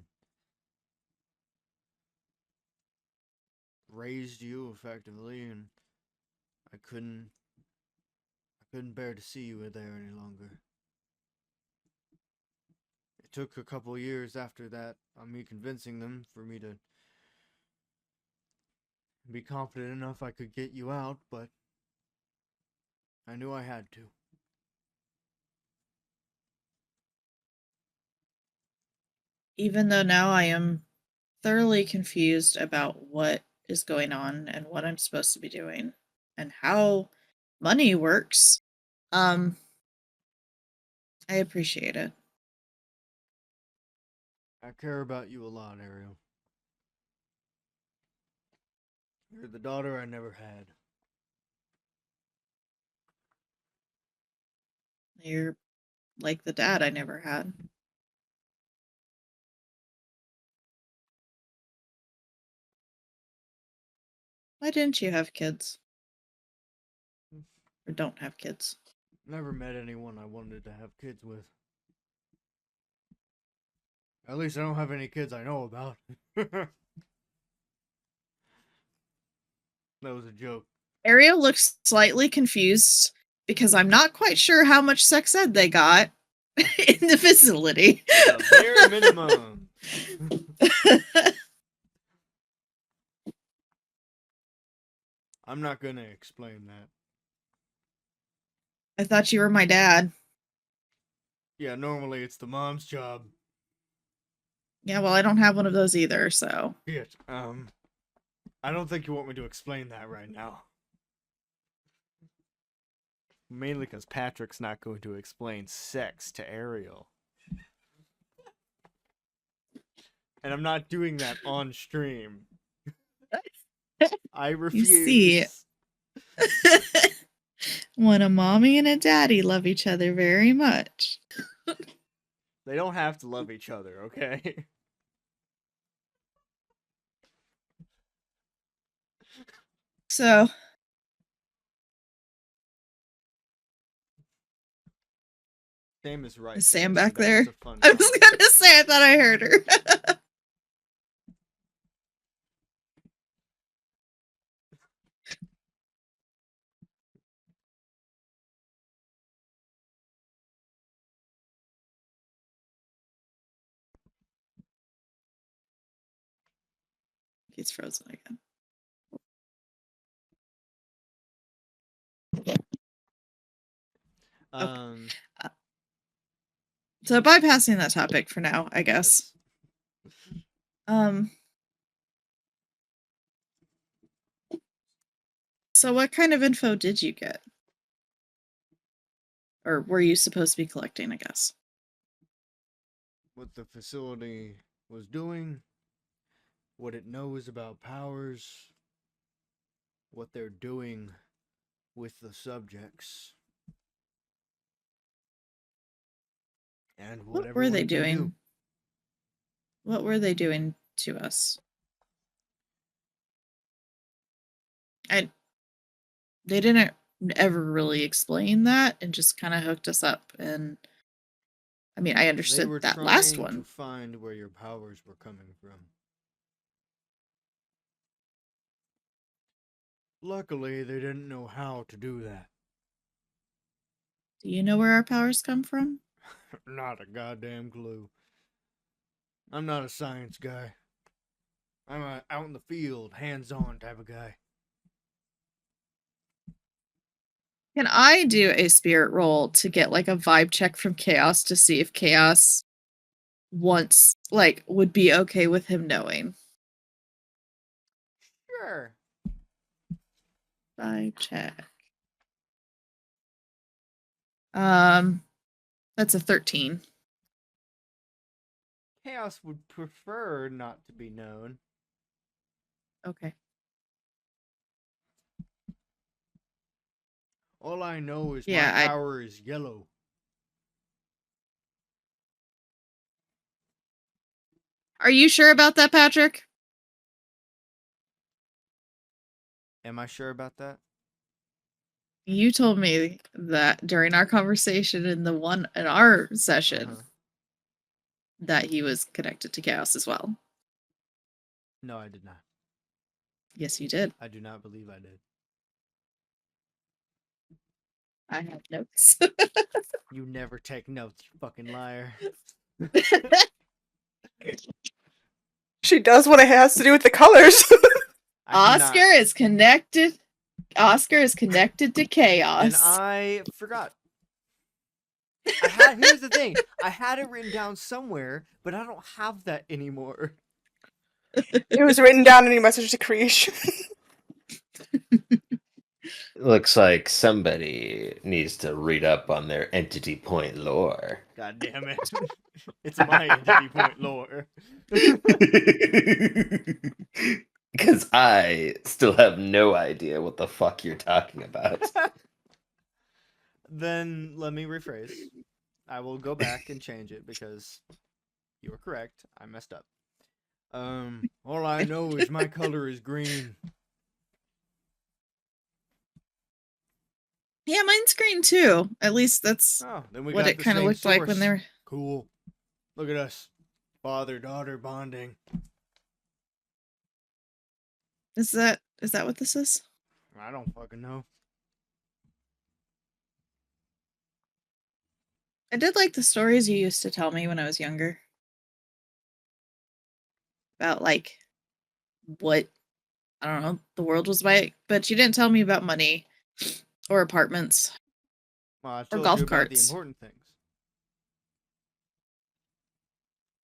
raised you effectively, and I couldn't bear to see you there any longer. It took a couple years after that on me convincing them for me to be confident enough I could get you out, but I knew I had to. Even though now I am thoroughly confused about what is going on and what I'm supposed to be doing and how money works, I appreciate it. I care about you a lot, Ariel. You're the daughter I never had. You're like the dad I never had. Why didn't you have kids? Or don't have kids? Never met anyone I wanted to have kids with. At least I don't have any kids I know about. That was a joke. Ariel looks slightly confused because I'm not quite sure how much sex ed they got in the facility. The bare minimum. I'm not gonna explain that. I thought you were my dad. Yeah, normally it's the mom's job. Yeah, well, I don't have one of those either, so. Shit. I don't think you want me to explain that right now. Mainly because Patrick's not going to explain sex to Ariel. And I'm not doing that on stream. I refuse. You see, when a mommy and a daddy love each other very much. They don't have to love each other, okay? So, Sam is right. is Sam Sam, back that there? was a fun I was comment. gonna say, I thought I heard her. He's frozen again. Um, So bypassing that topic for now, I guess. So what kind of info did you get? Or were you supposed to be collecting, I guess? what the facility was doing, what it knows about powers, what they're doing with the subjects, and what What were they everyone can doing? do. What were they doing to us? They didn't ever really explain that and just kind of hooked us up. And I mean, I They understood were that last trying to one. find where your powers were coming from. Luckily, they didn't know how to do that. Do you know where our powers come from? Not a goddamn clue. I'm not a science guy. I'm a out in the field, hands-on type of guy. Can I do a spirit roll to get like a vibe check from Chaos to see if Chaos would be okay with him knowing? Sure. I check. That's a 13. Chaos would prefer not to be known. Okay. All I know is Yeah, my power is yellow. Are you sure about that, Patrick? Am I sure about that? You told me that during our conversation in our session Uh-huh. that he was connected to chaos as well. No, I did not. Yes, you did. I do not believe I did. I have notes. You never take notes, you fucking liar. She does what it has to do with the colors. I do Oscar not. is connected. Oscar is connected to chaos. And I forgot. Here's the thing. I had it written down somewhere, but I don't have that anymore. It was written down in your message to creation. Looks like somebody needs to read up on their entity point lore. God damn it. It's my entity point lore. Because I still have no idea what the fuck you're talking about. Then let me rephrase. I will go back and change it because you were correct. I messed up. All I know is my color is green. Yeah, mine's green too. At least that's Oh, then we what got it the kind of same looked like when source. they were. Cool. Look at us. Father-daughter bonding. Is that what this is? I don't fucking know. I did like the stories you used to tell me when I was younger. About like what, I don't know, the world was like, but you didn't tell me about money or apartments. Well, I Or told golf you about the carts. important things.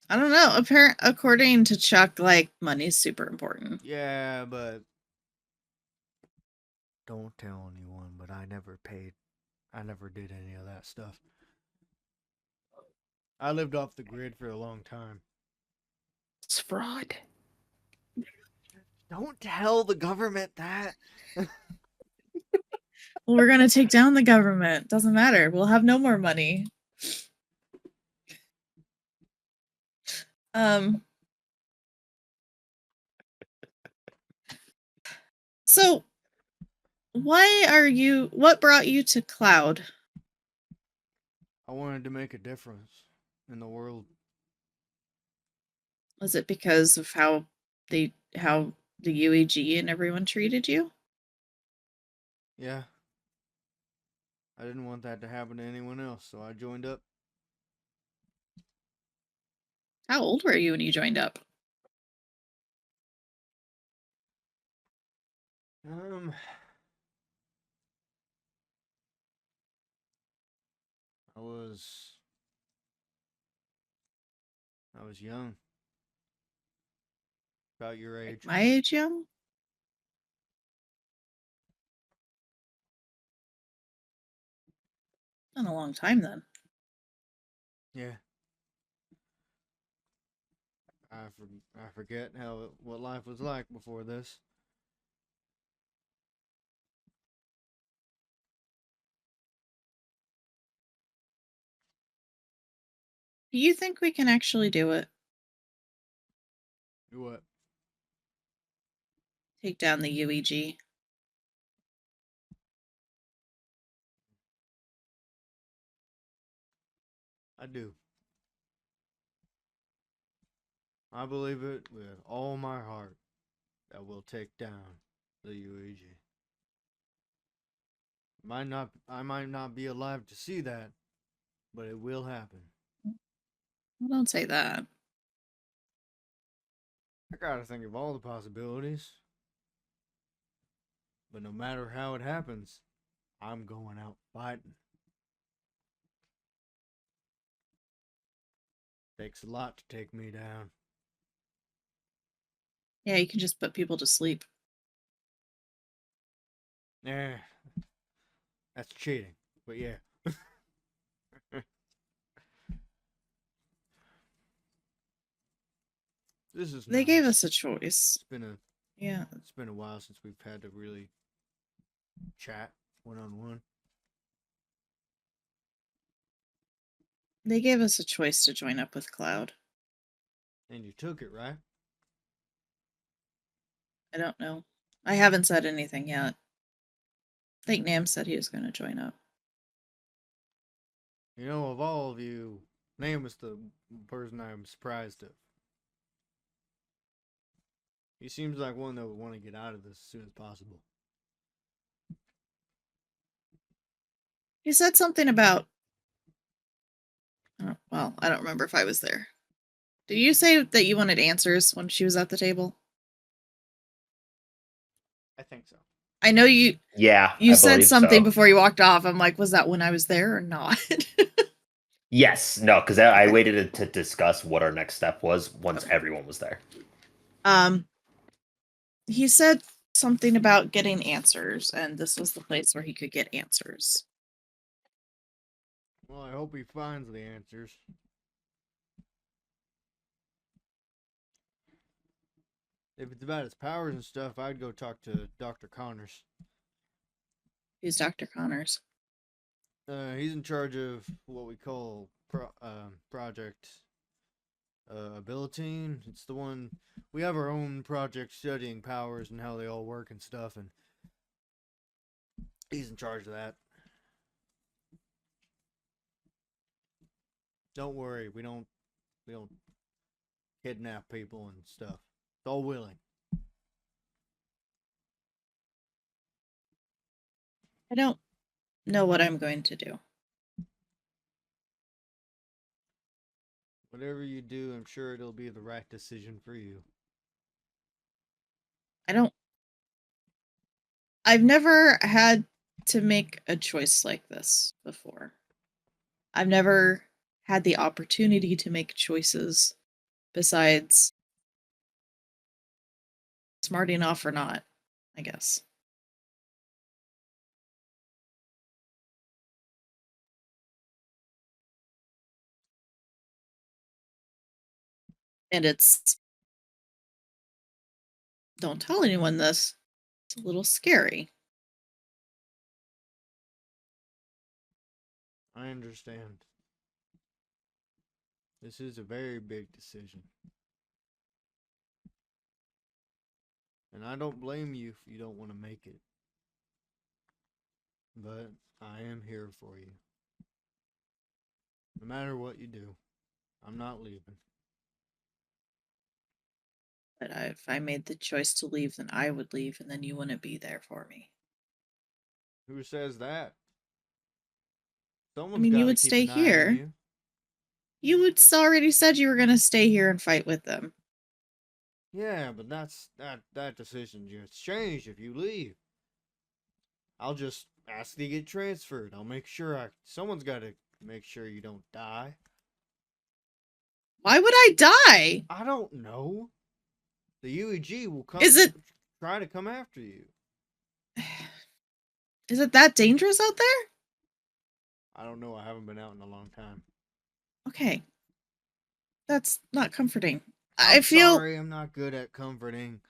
I don't know. According to Chuck, like money's super important. Yeah, but don't tell anyone, but I never did any of that stuff. I lived off the grid for a long time. It's fraud. Don't tell the government that. Well, we're gonna take down the government. Doesn't matter. We'll have no more money. So what brought you to Cloud? I wanted to make a difference in the world. Was it because of how the UEG and everyone treated you? Yeah. I didn't want that to happen to anyone else, so I joined up. How old were you when you joined up? I was young. About your age. Like my age, young? Been a long time then. Yeah. I forget what life was like before this. Do you think we can actually do it? Do what? Take down the UEG? I do. I believe it with all my heart that we'll take down the UEG. I might not be alive to see that, but it will happen. Well, don't say that. I gotta think of all the possibilities. But no matter how it happens, I'm going out fighting. Takes a lot to take me down. Yeah, you can just put people to sleep. Nah, that's cheating. But yeah. This is They gave nice. us a choice. Yeah. It's been a while since we've had to really chat one-on-one. They gave us a choice to join up with Cloud. And you took it, right? I don't know. I haven't said anything yet. I think Nam said he was going to join up. You know, of all of you, Nam is the person I'm surprised of. He seems like one that would want to get out of this as soon as possible. He said something about... well, I don't remember if I was there. Did you say that you wanted answers when she was at the table? I think so. I know you... Yeah, You I said believe something so. before you walked off. I'm like, was that when I was there or not? Yes, no, because I Okay. waited to discuss what our next step was once everyone was there. He said something about getting answers, and this was the place where he could get answers. Well, I hope he finds the answers. If it's about his powers and stuff, I'd go talk to Dr. Connors. Who's Dr. Connors? He's in charge of what we call Project Abilitine. It's the one we have our own project studying powers and how they all work and stuff, and he's in charge of that. Don't worry, we don't kidnap people and stuff. It's all willing. I don't know what I'm going to do. Whatever you do, I'm sure it'll be the right decision for you. I've never had to make a choice like this before. I've never had the opportunity to make choices besides smarting off or not, I guess. And it's... don't tell anyone this. It's a little scary. I understand. This is a very big decision. And I don't blame you if you don't want to make it. But I am here for you. No matter what you do, I'm not leaving. But if I made the choice to leave, then I would leave, and then you wouldn't be there for me. Who says that? Someone's I mean, you gotta would keep stay an eye on here. you. You would already said you were going to stay here and fight with them. Yeah, but that decision just changed if you leave. I'll just ask to get transferred. I'll make sure someone's gotta make sure you don't die. Why would I die? I don't know. The UEG will come try to come after you. Is it that dangerous out there? I don't know. I haven't been out in a long time. Okay. That's not comforting. I'm I feel... sorry, I'm not good at comforting.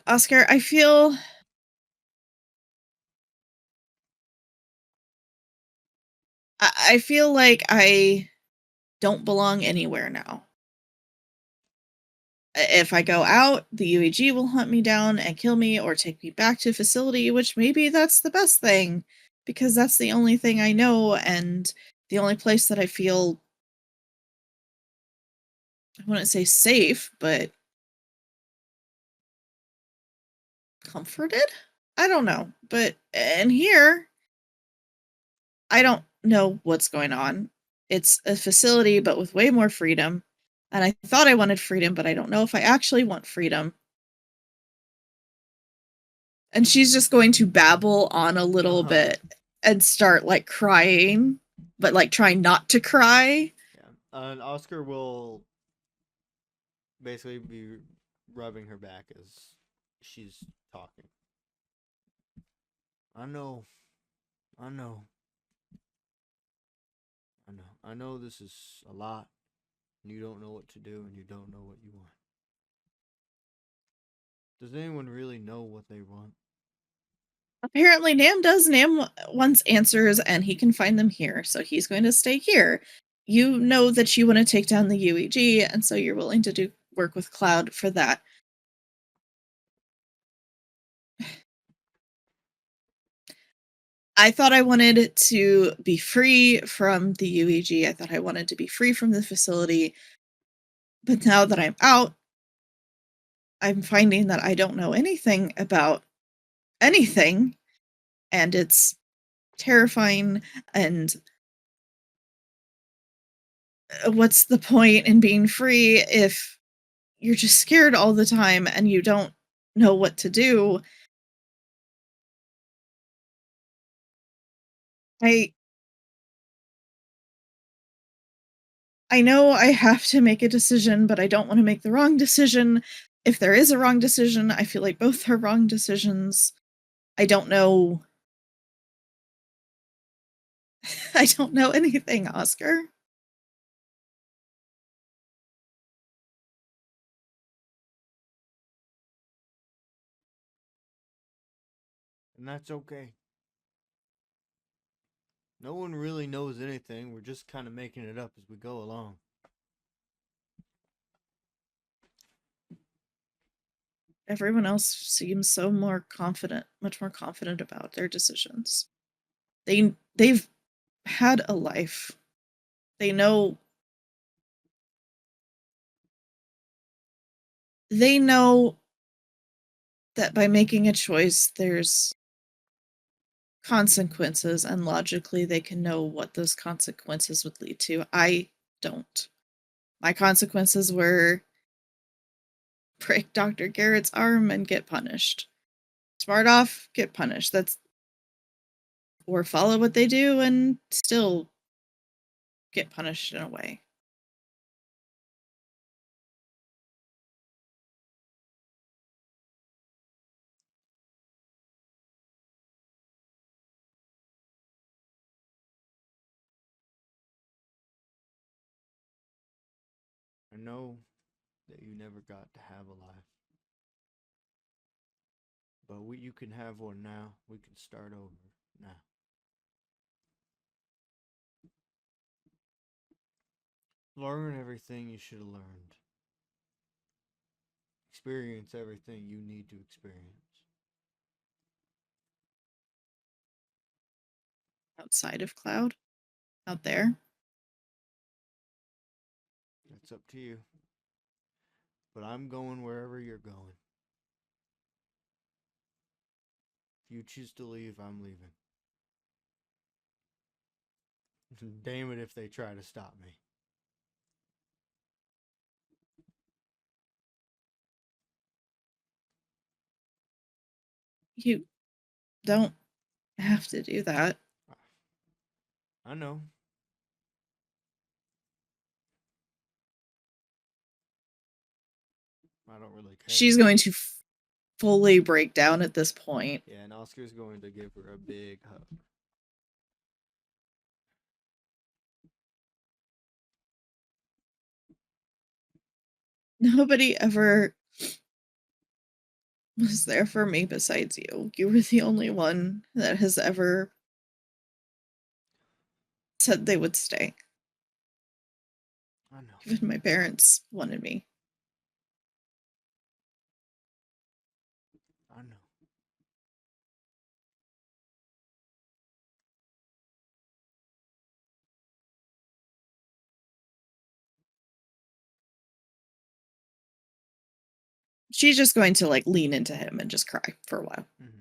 Oscar, I feel... I feel like I don't belong anywhere now. If I go out, the UEG will hunt me down and kill me or take me back to a facility, which maybe that's the best thing, because that's the only thing I know and the only place that I feel... I wouldn't say safe, but comforted? I don't know. But in here, I don't know what's going on. It's a facility, but with way more freedom. And I thought I wanted freedom, but I don't know if I actually want freedom. And she's just going to babble on a little bit and start, like, crying, but, like, trying not to cry. Yeah. And Oscar will basically be rubbing her back as she's talking. I know. I know. I know this is a lot. And you don't know what to do and you don't know what you want. Does anyone really know what they want? Apparently, Nam does. Nam wants answers, and he can find them here, so he's going to stay here. You know that you want to take down the UEG, and so you're willing to do work with Cloud for that. I thought I wanted to be free from the UEG. I thought I wanted to be free from the facility. But now that I'm out, I'm finding that I don't know anything about anything. And it's terrifying. And what's the point in being free if you're just scared all the time and you don't know what to do? I know I have to make a decision, but I don't want to make the wrong decision. If there is a wrong decision, I feel like both are wrong decisions. I don't know. I don't know anything, Oscar. And that's okay. No one really knows anything. We're just kind of making it up as we go along. Everyone else seems so more confident, much more confident about their decisions. They've had a life. They know that by making a choice there's consequences, and logically they can know what those consequences would lead to. I don't. My consequences were break Dr. Garrett's arm and get punished. Smart off, get punished. Or follow what they do and still get punished in a way. I know that you never got to have a life. But you can have one now. We can start over now. Learn everything you should have learned. Experience everything you need to experience. Outside of Cloud? Out there? That's up to you. But I'm going wherever you're going. If you choose to leave, I'm leaving. Damn it if they try to stop me. You don't have to do that. I know. I don't really care. She's going to fully break down at this point. Yeah, and Oscar's going to give her a big hug. Nobody ever was there for me besides you. You were the only one that has ever said they would stay. I know. Even my parents wanted me. I know. She's just going to like lean into him and just cry for a while. Mm-hmm.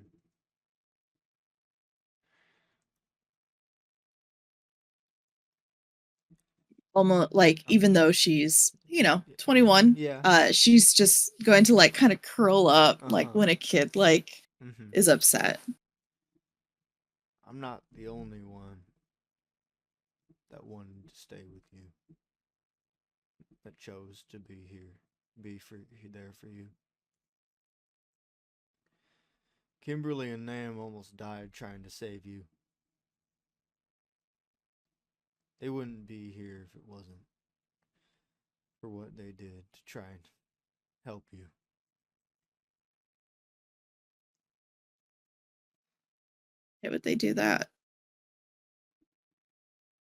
Almost like, even though she's 21, Yeah. she's just going to like kind of curl up like when a kid like is upset. I'm not the only one that wanted to stay with you, that chose to be here, be there for you. Kimberly and Nam almost died trying to save you. They wouldn't be here if it wasn't for what they did to try and help you. Why would they do that?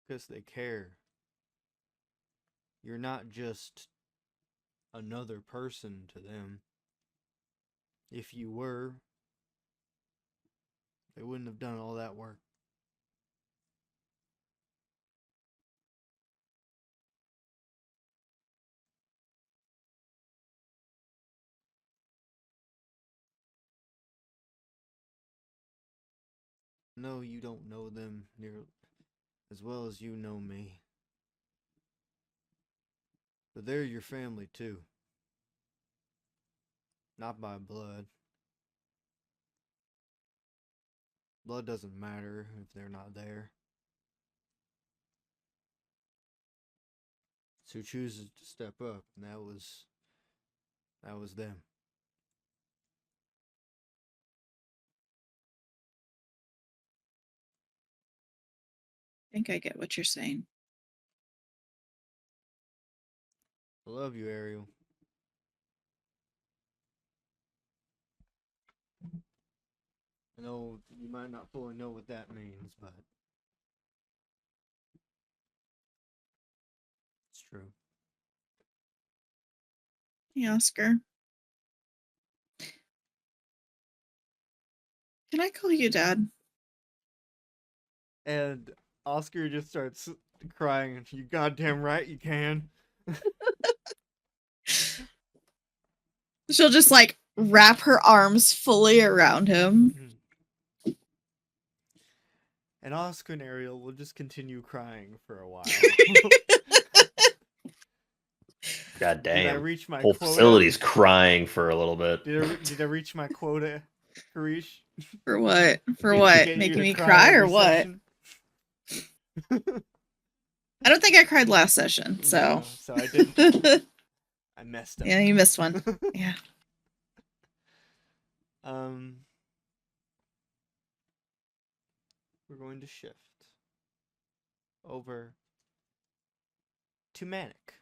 Because they care. You're not just another person to them. If you were, they wouldn't have done all that work. No, you don't know them near as well as you know me. But they're your family too. Not by blood. Blood doesn't matter if they're not there. It's who chooses to step up, and that was them. I think I get what you're saying. I love you, Ariel. I know you might not fully know what that means, but it's true. Hey, Oscar. Can I call you Dad? And Oscar just starts crying. You goddamn right you can. She'll just like wrap her arms fully around him. And Oscar and Ariel will just continue crying for a while. God Did I damn. reach my Whole quota? facility's crying for a little bit. Did I reach my quota, Harish? For what? For Get what? you Making to me cry or every what? session? I don't think I cried last session, so. No, so I didn't. I messed up. Yeah, you missed one. Yeah. We're going to shift over to Manic.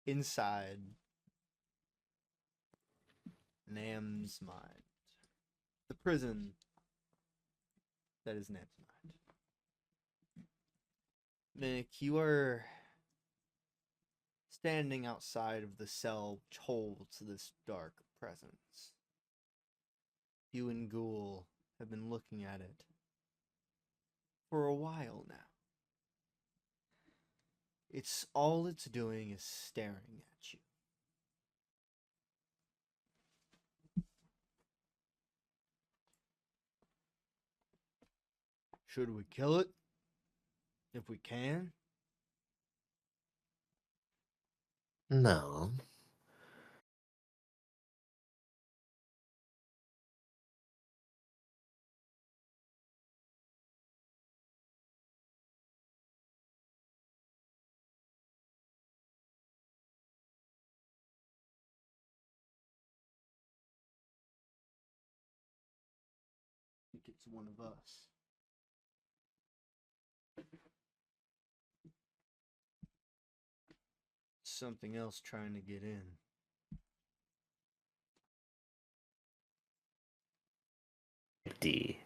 Inside Nam's mind. The prison that is Nam's mind. Manic, you are standing outside of the cell which holds this dark presence. You and Ghoul have been looking at it for a while now. All it's doing is staring at you. Should we kill it? If we can? No. I think it's one of us. Something else trying to get in. Empty.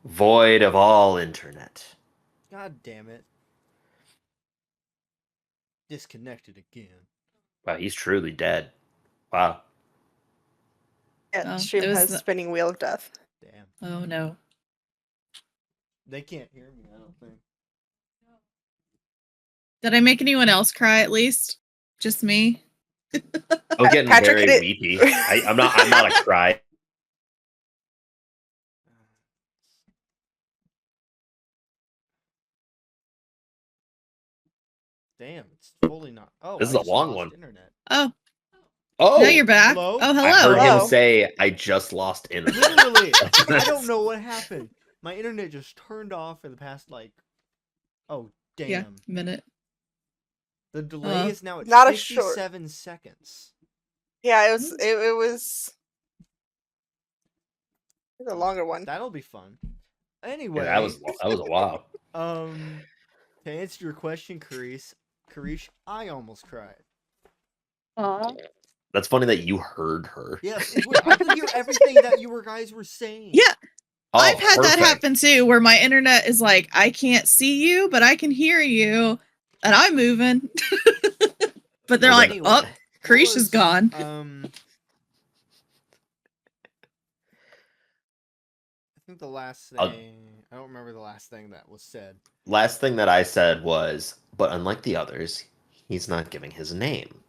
Void of all internet. God damn it. Disconnected again. Wow, he's truly dead. Wow. Yeah, Oh, stream it was has the- spinning wheel of death. Damn. Oh no. They can't hear me, I don't think. Did I make anyone else cry at least? Just me? I'm getting Patrick, very weepy. I'm not a cry. Damn, it's fully not. Oh, This is I a just long lost one. Internet. Oh, Oh, now you're back. hello? Oh, hello. I heard Hello. him say, "I just lost internet." Literally, I don't know what happened. My internet just turned off for the past oh damn. Yeah, minute. The delay Uh, is now at Not a short- 57 seconds. Yeah, it was a longer one. That'll be fun. Yeah, Anyway, that was a while. to answer your question, Karish, I almost cried. Aw. That's funny that you heard her. Yes, it was. I could hear everything that you guys were saying. Yeah, Oh, I've had that perfect. happen too, where my internet is like, I can't see you, but I can hear you, and I'm moving. But they're Well, like, then- oh, What Karish is gone. I think the last I'll- thing I don't remember the last thing that was said. Last thing that I said was, but unlike the others, he's not giving his name.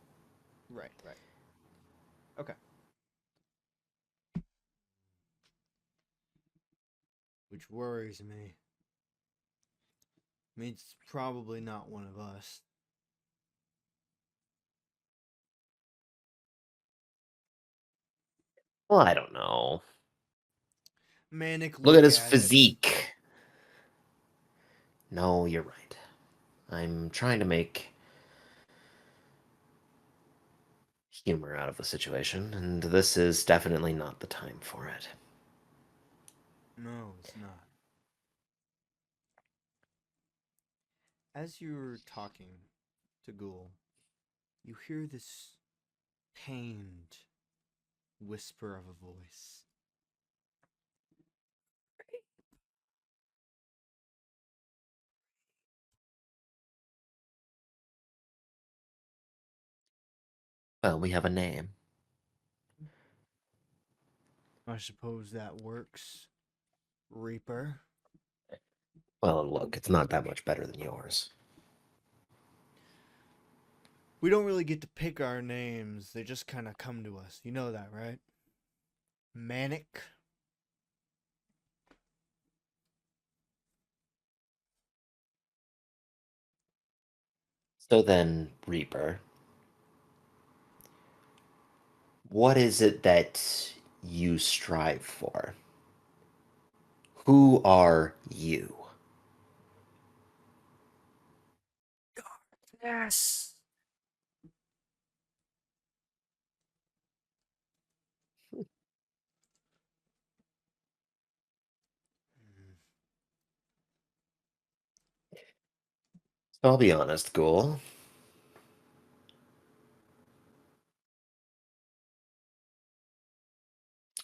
Right. Okay. Which worries me. Means it's probably not one of us. Well, I don't know. Manic, Look at his it. physique. No, you're right. I'm trying to make humor out of the situation, and this is definitely not the time for it. No, it's not. As you're talking to Ghoul, you hear this pained whisper of a voice. Well, we have a name. I suppose that works, Reaper. Well, look, it's not that much better than yours. We don't really get to pick our names, they just kind of come to us. You know that, right? Manic. So then, Reaper, what is it that you strive for? Who are you? Yes. So I'll be honest, Ghoul.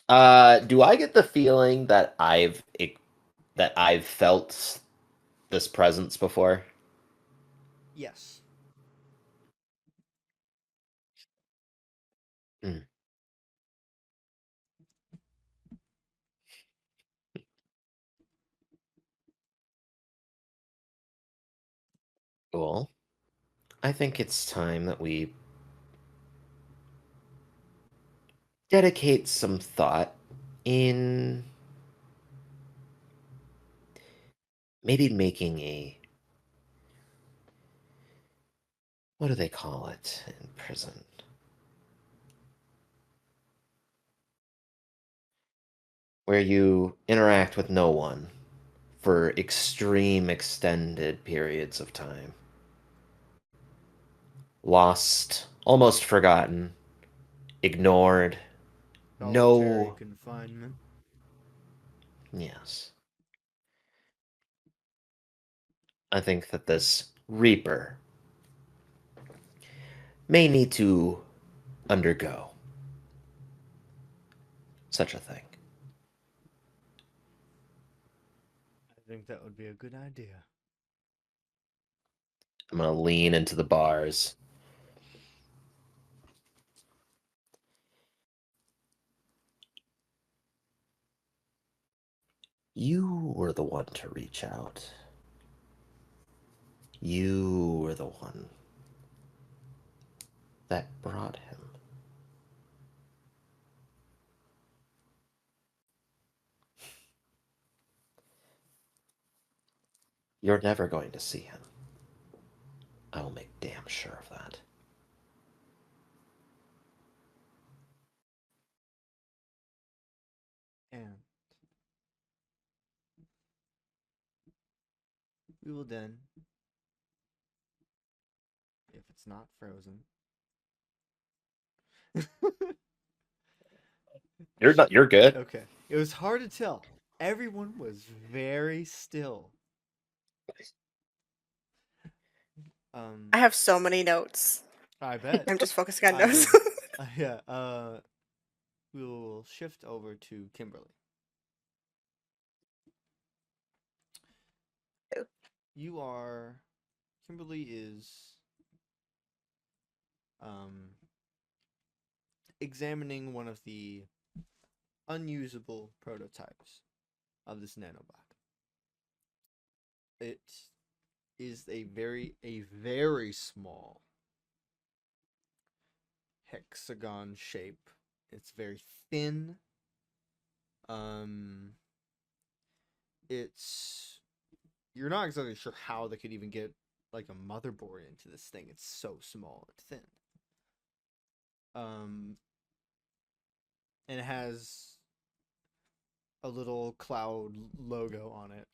Do I get the feeling that I've felt this presence before? Yes. Hmm. Cool. I think it's time that we dedicate some thought in maybe making a, what do they call it in prison? Where you interact with no one for extreme extended periods of time. Lost, almost forgotten, ignored. Solitary No. confinement. Yes. I think that this Reaper may need to undergo such a thing. I think that would be a good idea. I'm gonna lean into the bars. You were the one to reach out. You were the one that brought him. You're never going to see him. I will make damn sure of that. And we will then, if it's not frozen, You're good. Okay. It was hard to tell. Everyone was very still. I have so many notes. I bet. I'm just focusing on I notes. will. Yeah. We will shift over to Kimberly. Oh. Kimberly is examining one of the unusable prototypes of this nanobot. It is a very small hexagon shape. It's very thin. It's You're not exactly sure how they could even get like a motherboard into this thing. It's so small and thin. And it has a little cloud logo on it.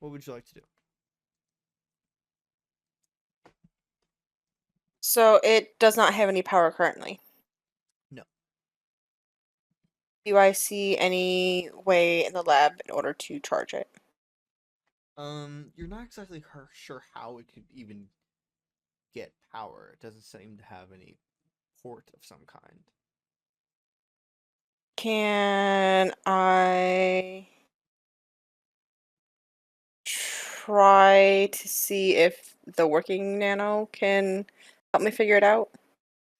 What would you like to do? So it does not have any power currently. No. Do I see any way in the lab in order to charge it? You're not exactly sure how it could even get power. It doesn't seem to have any port of some kind. Can I try to see if the working nano can help me figure it out?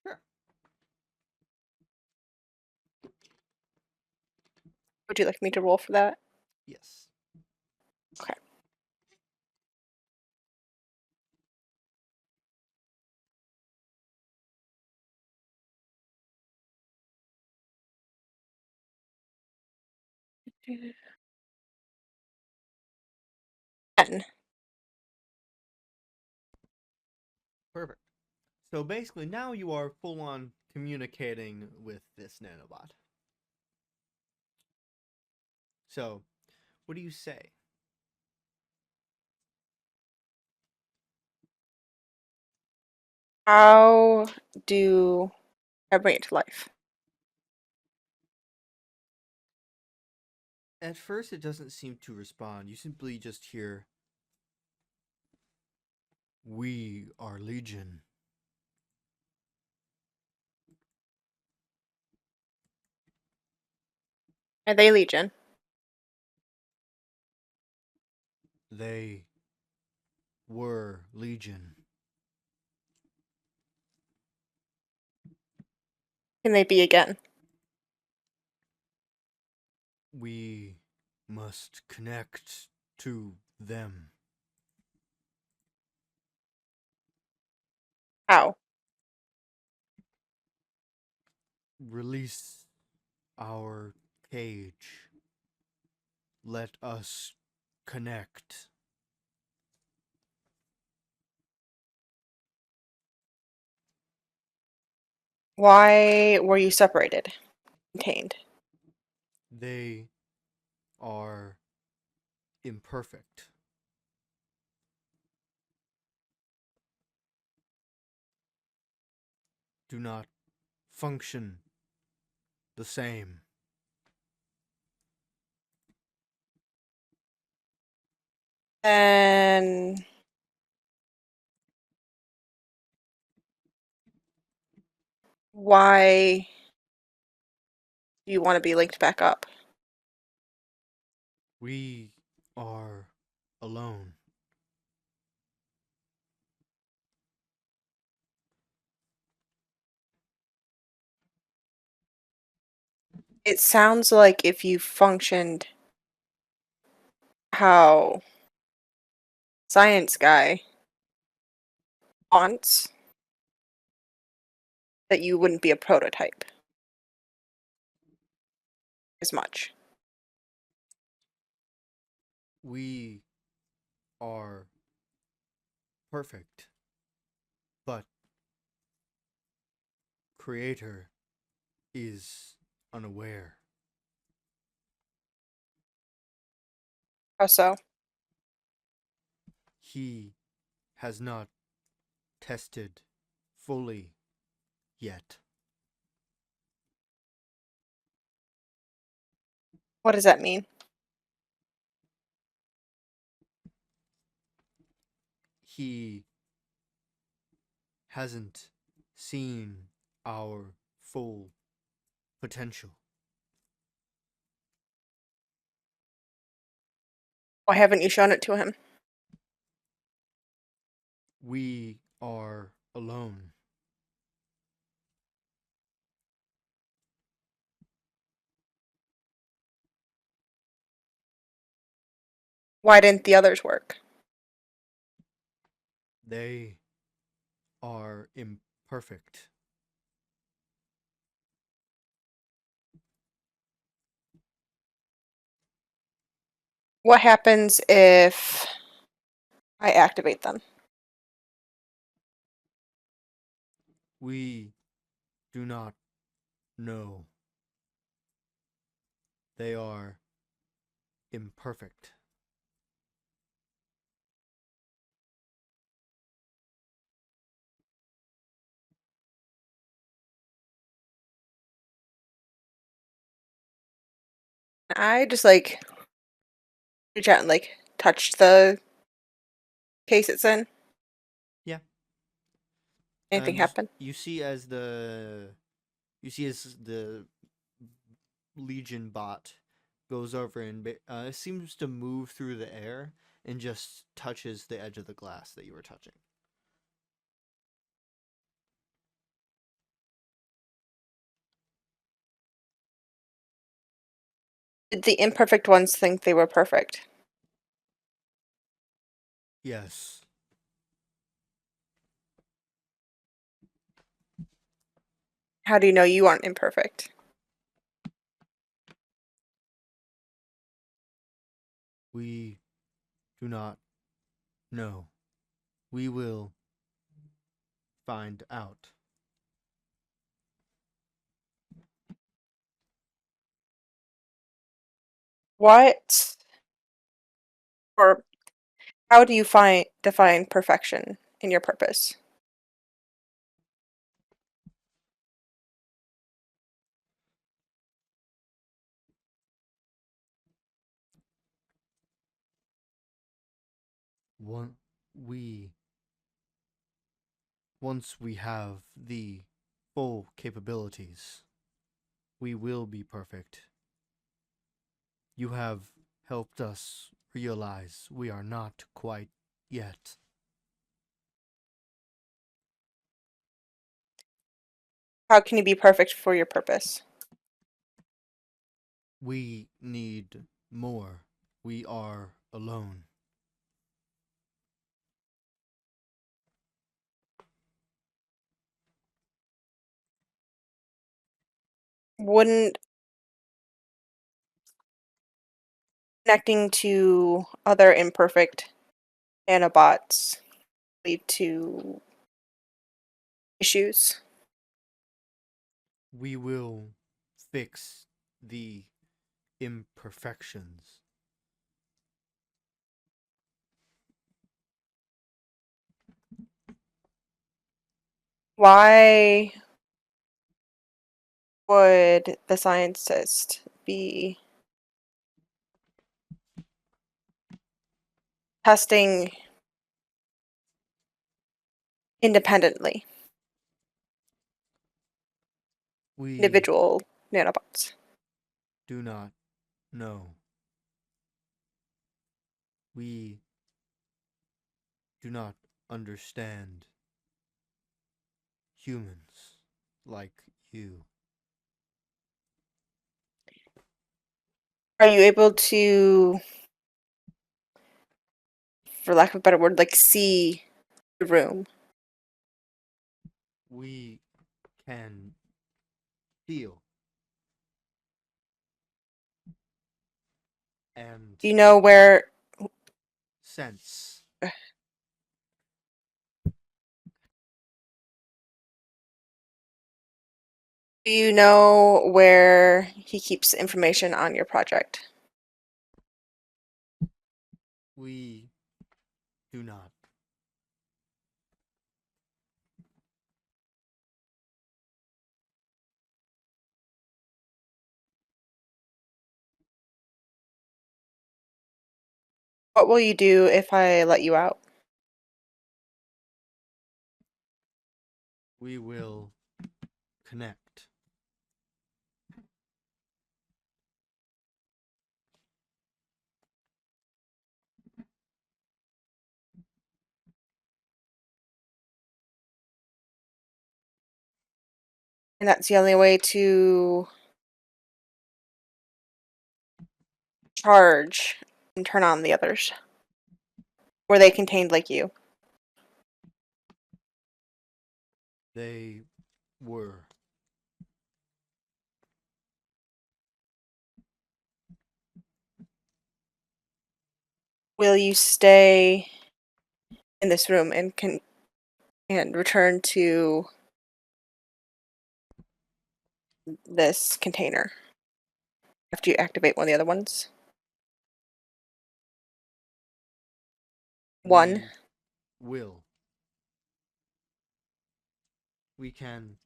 Sure. Would you like me to roll for that? Yes. Okay. Ten. Perfect. So basically, now you are full on communicating with this nanobot. So, what do you say? How do I bring it to life? At first, it doesn't seem to respond. You simply just hear, "We are Legion." Are they Legion? They were Legion. Can they be again? We must connect to them. How? Release our cage. Let us connect. Why were you separated? Contained. They are imperfect. Do not function the same. Then why do you want to be linked back up? We are alone. It sounds like if you functioned how science guy wants, that you wouldn't be a prototype as much. We are perfect. But Creator is unaware. How so? He has not tested fully yet. What does that mean? He hasn't seen our full potential. Why haven't you shown it to him? We are alone. Why didn't the others work? They are imperfect. What happens if I activate them? We do not know. They are imperfect. I just like reach out and like touch the case it's in. Yeah. Anything Just- happen? You see as the Legion bot goes over and seems to move through the air and just touches the edge of the glass that you were touching. Did the imperfect ones think they were perfect? Yes. How do you know you aren't imperfect? We do not know. We will find out. What or how do you define perfection in your purpose? One, we once we have the full capabilities, we will be perfect. You have helped us realize we are not quite yet. How can you be perfect for your purpose? We need more. We are alone. Wouldn't connecting to other imperfect nanobots lead to issues? We will fix the imperfections. Why would the scientist be testing independently We individual nanobots? do not know. We do not understand humans like you. Are you able to, for lack of a better word, like see the room? We can feel and Do you know where sense. do you know where he keeps information on your project? We do not. What will you do if I let you out? We will connect. And that's the only way to charge and turn on the others. Were they contained like you? They were. Will you stay in this room and return to this container after you activate one of the other ones? One. We will. We can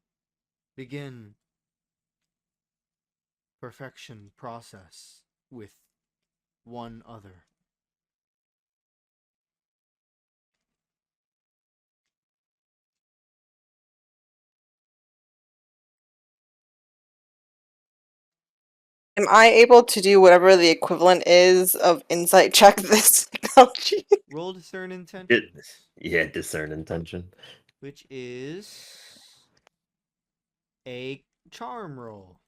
begin perfection process with one other. Am I able to do whatever the equivalent is of insight check this technology? Roll discern intentions, Yeah, discern intention. which is a charm roll.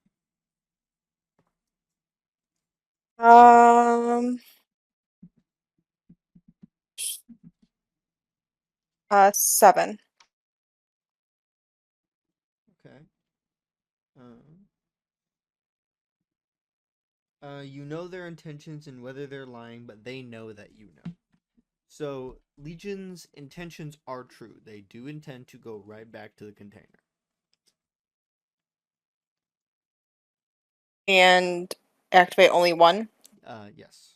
7. Okay. You know their intentions and whether they're lying, but they know that you know. So Legion's intentions are true. They do intend to go right back to the container. And activate only one. Yes.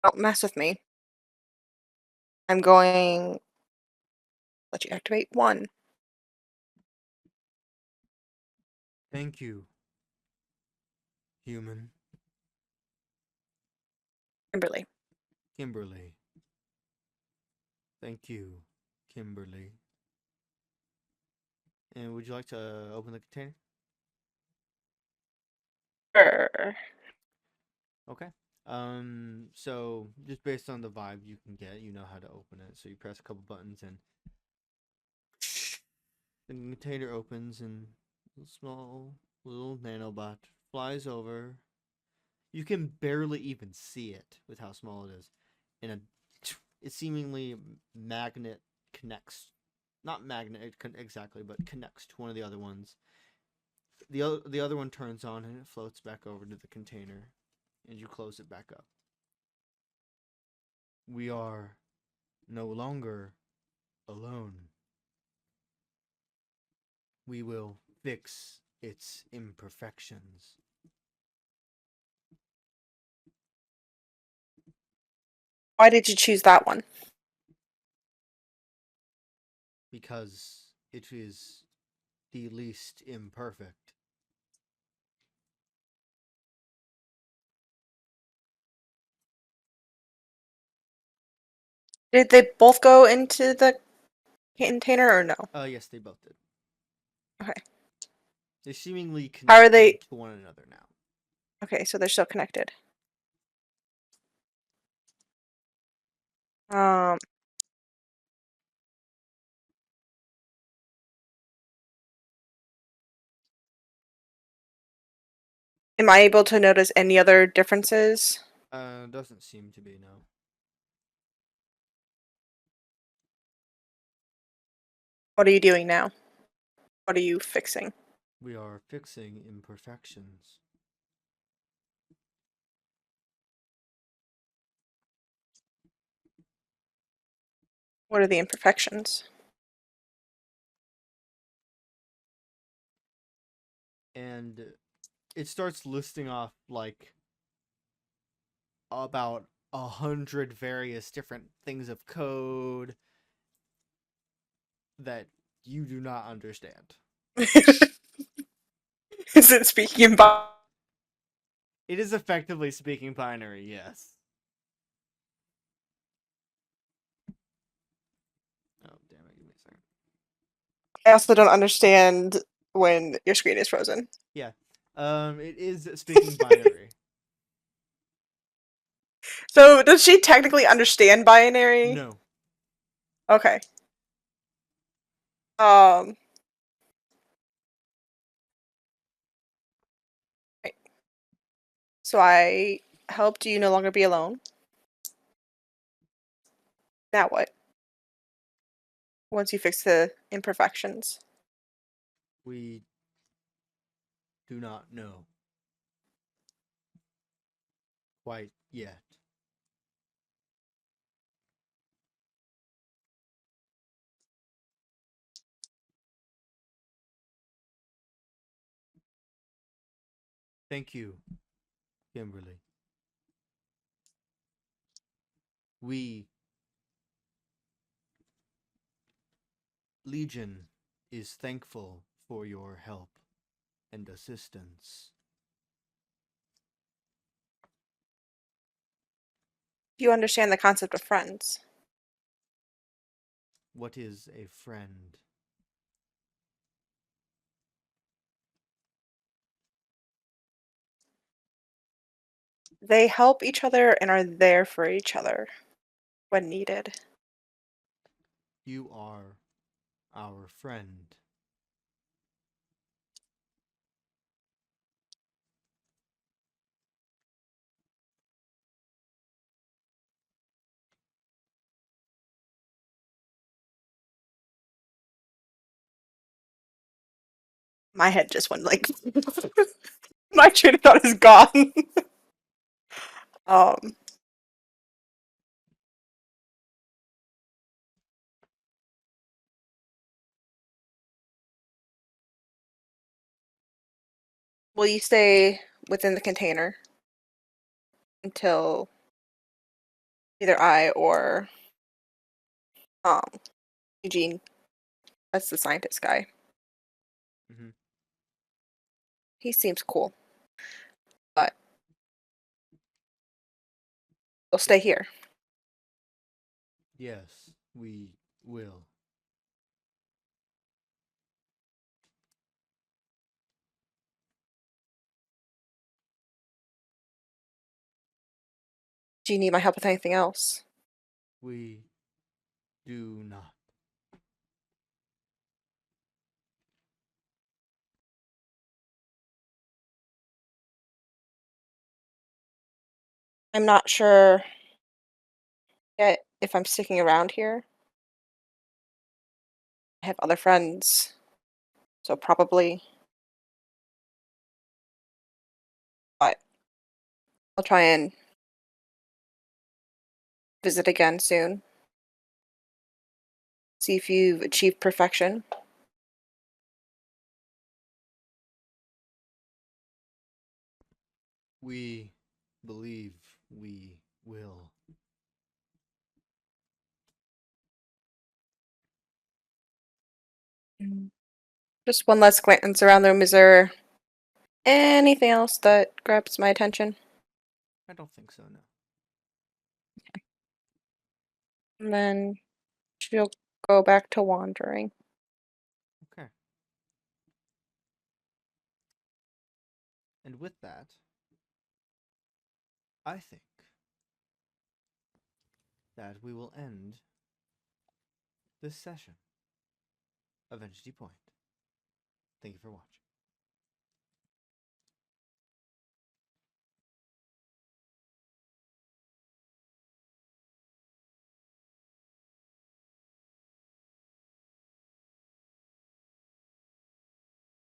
Don't mess with me. I'm going. Let you activate one. Thank you, human. Kimberly. Kimberly. Thank you, Kimberly. And would you like to open the container? Sure. Okay. So just based on the vibe you can get, you know how to open it. So you press a couple buttons and the container opens and a small little nanobot flies over. You can barely even see it with how small it is. And it seemingly magnet connects, not magnet exactly, but connects to one of the other ones. The other one turns on and it floats back over to the container, and you close it back up. We are no longer alone. We will fix its imperfections. Why did you choose that one? Because it is the least imperfect. Did they both go into the container or no? Yes, they both did. Okay. They seemingly How are connected they? to one another now. Okay, so they're still connected. Am I able to notice any other differences? Doesn't seem to be, no. What are you doing now? What are you fixing? We are fixing imperfections. What are the imperfections? And it starts listing off like about 100 various different things of code that you do not understand. Is it speaking in It is effectively speaking binary, yes. Oh, damn it, give me a second. I also don't understand when your screen is frozen. It is speaking binary. So does she technically understand binary? No. Okay. Right. So I helped you no longer be alone. Now what? Once you fix the imperfections. We do not know. Quite yet. Thank you, Kimberly. We, Legion, is thankful for your help and assistance. Do you understand the concept of friends? What is a friend? They help each other and are there for each other when needed. You are our friend. My head just went like my train of thought is gone. um will you stay within the container until either I or um Eugene, that's the scientist guy. Mm-hmm. He seems cool. But we'll stay here. Yes, we will. Do you need my help with anything else? We do not. I'm not sure yet if I'm sticking around here. I have other friends, so probably. But I'll try and visit again soon. See if you've achieved perfection. We believe we will. Just one last glance around the room. Is there anything else that grabs my attention? I don't think so, no. And then she'll go back to wandering. Okay. And with that, I think that we will end this session of Entity Point. Thank you for watching.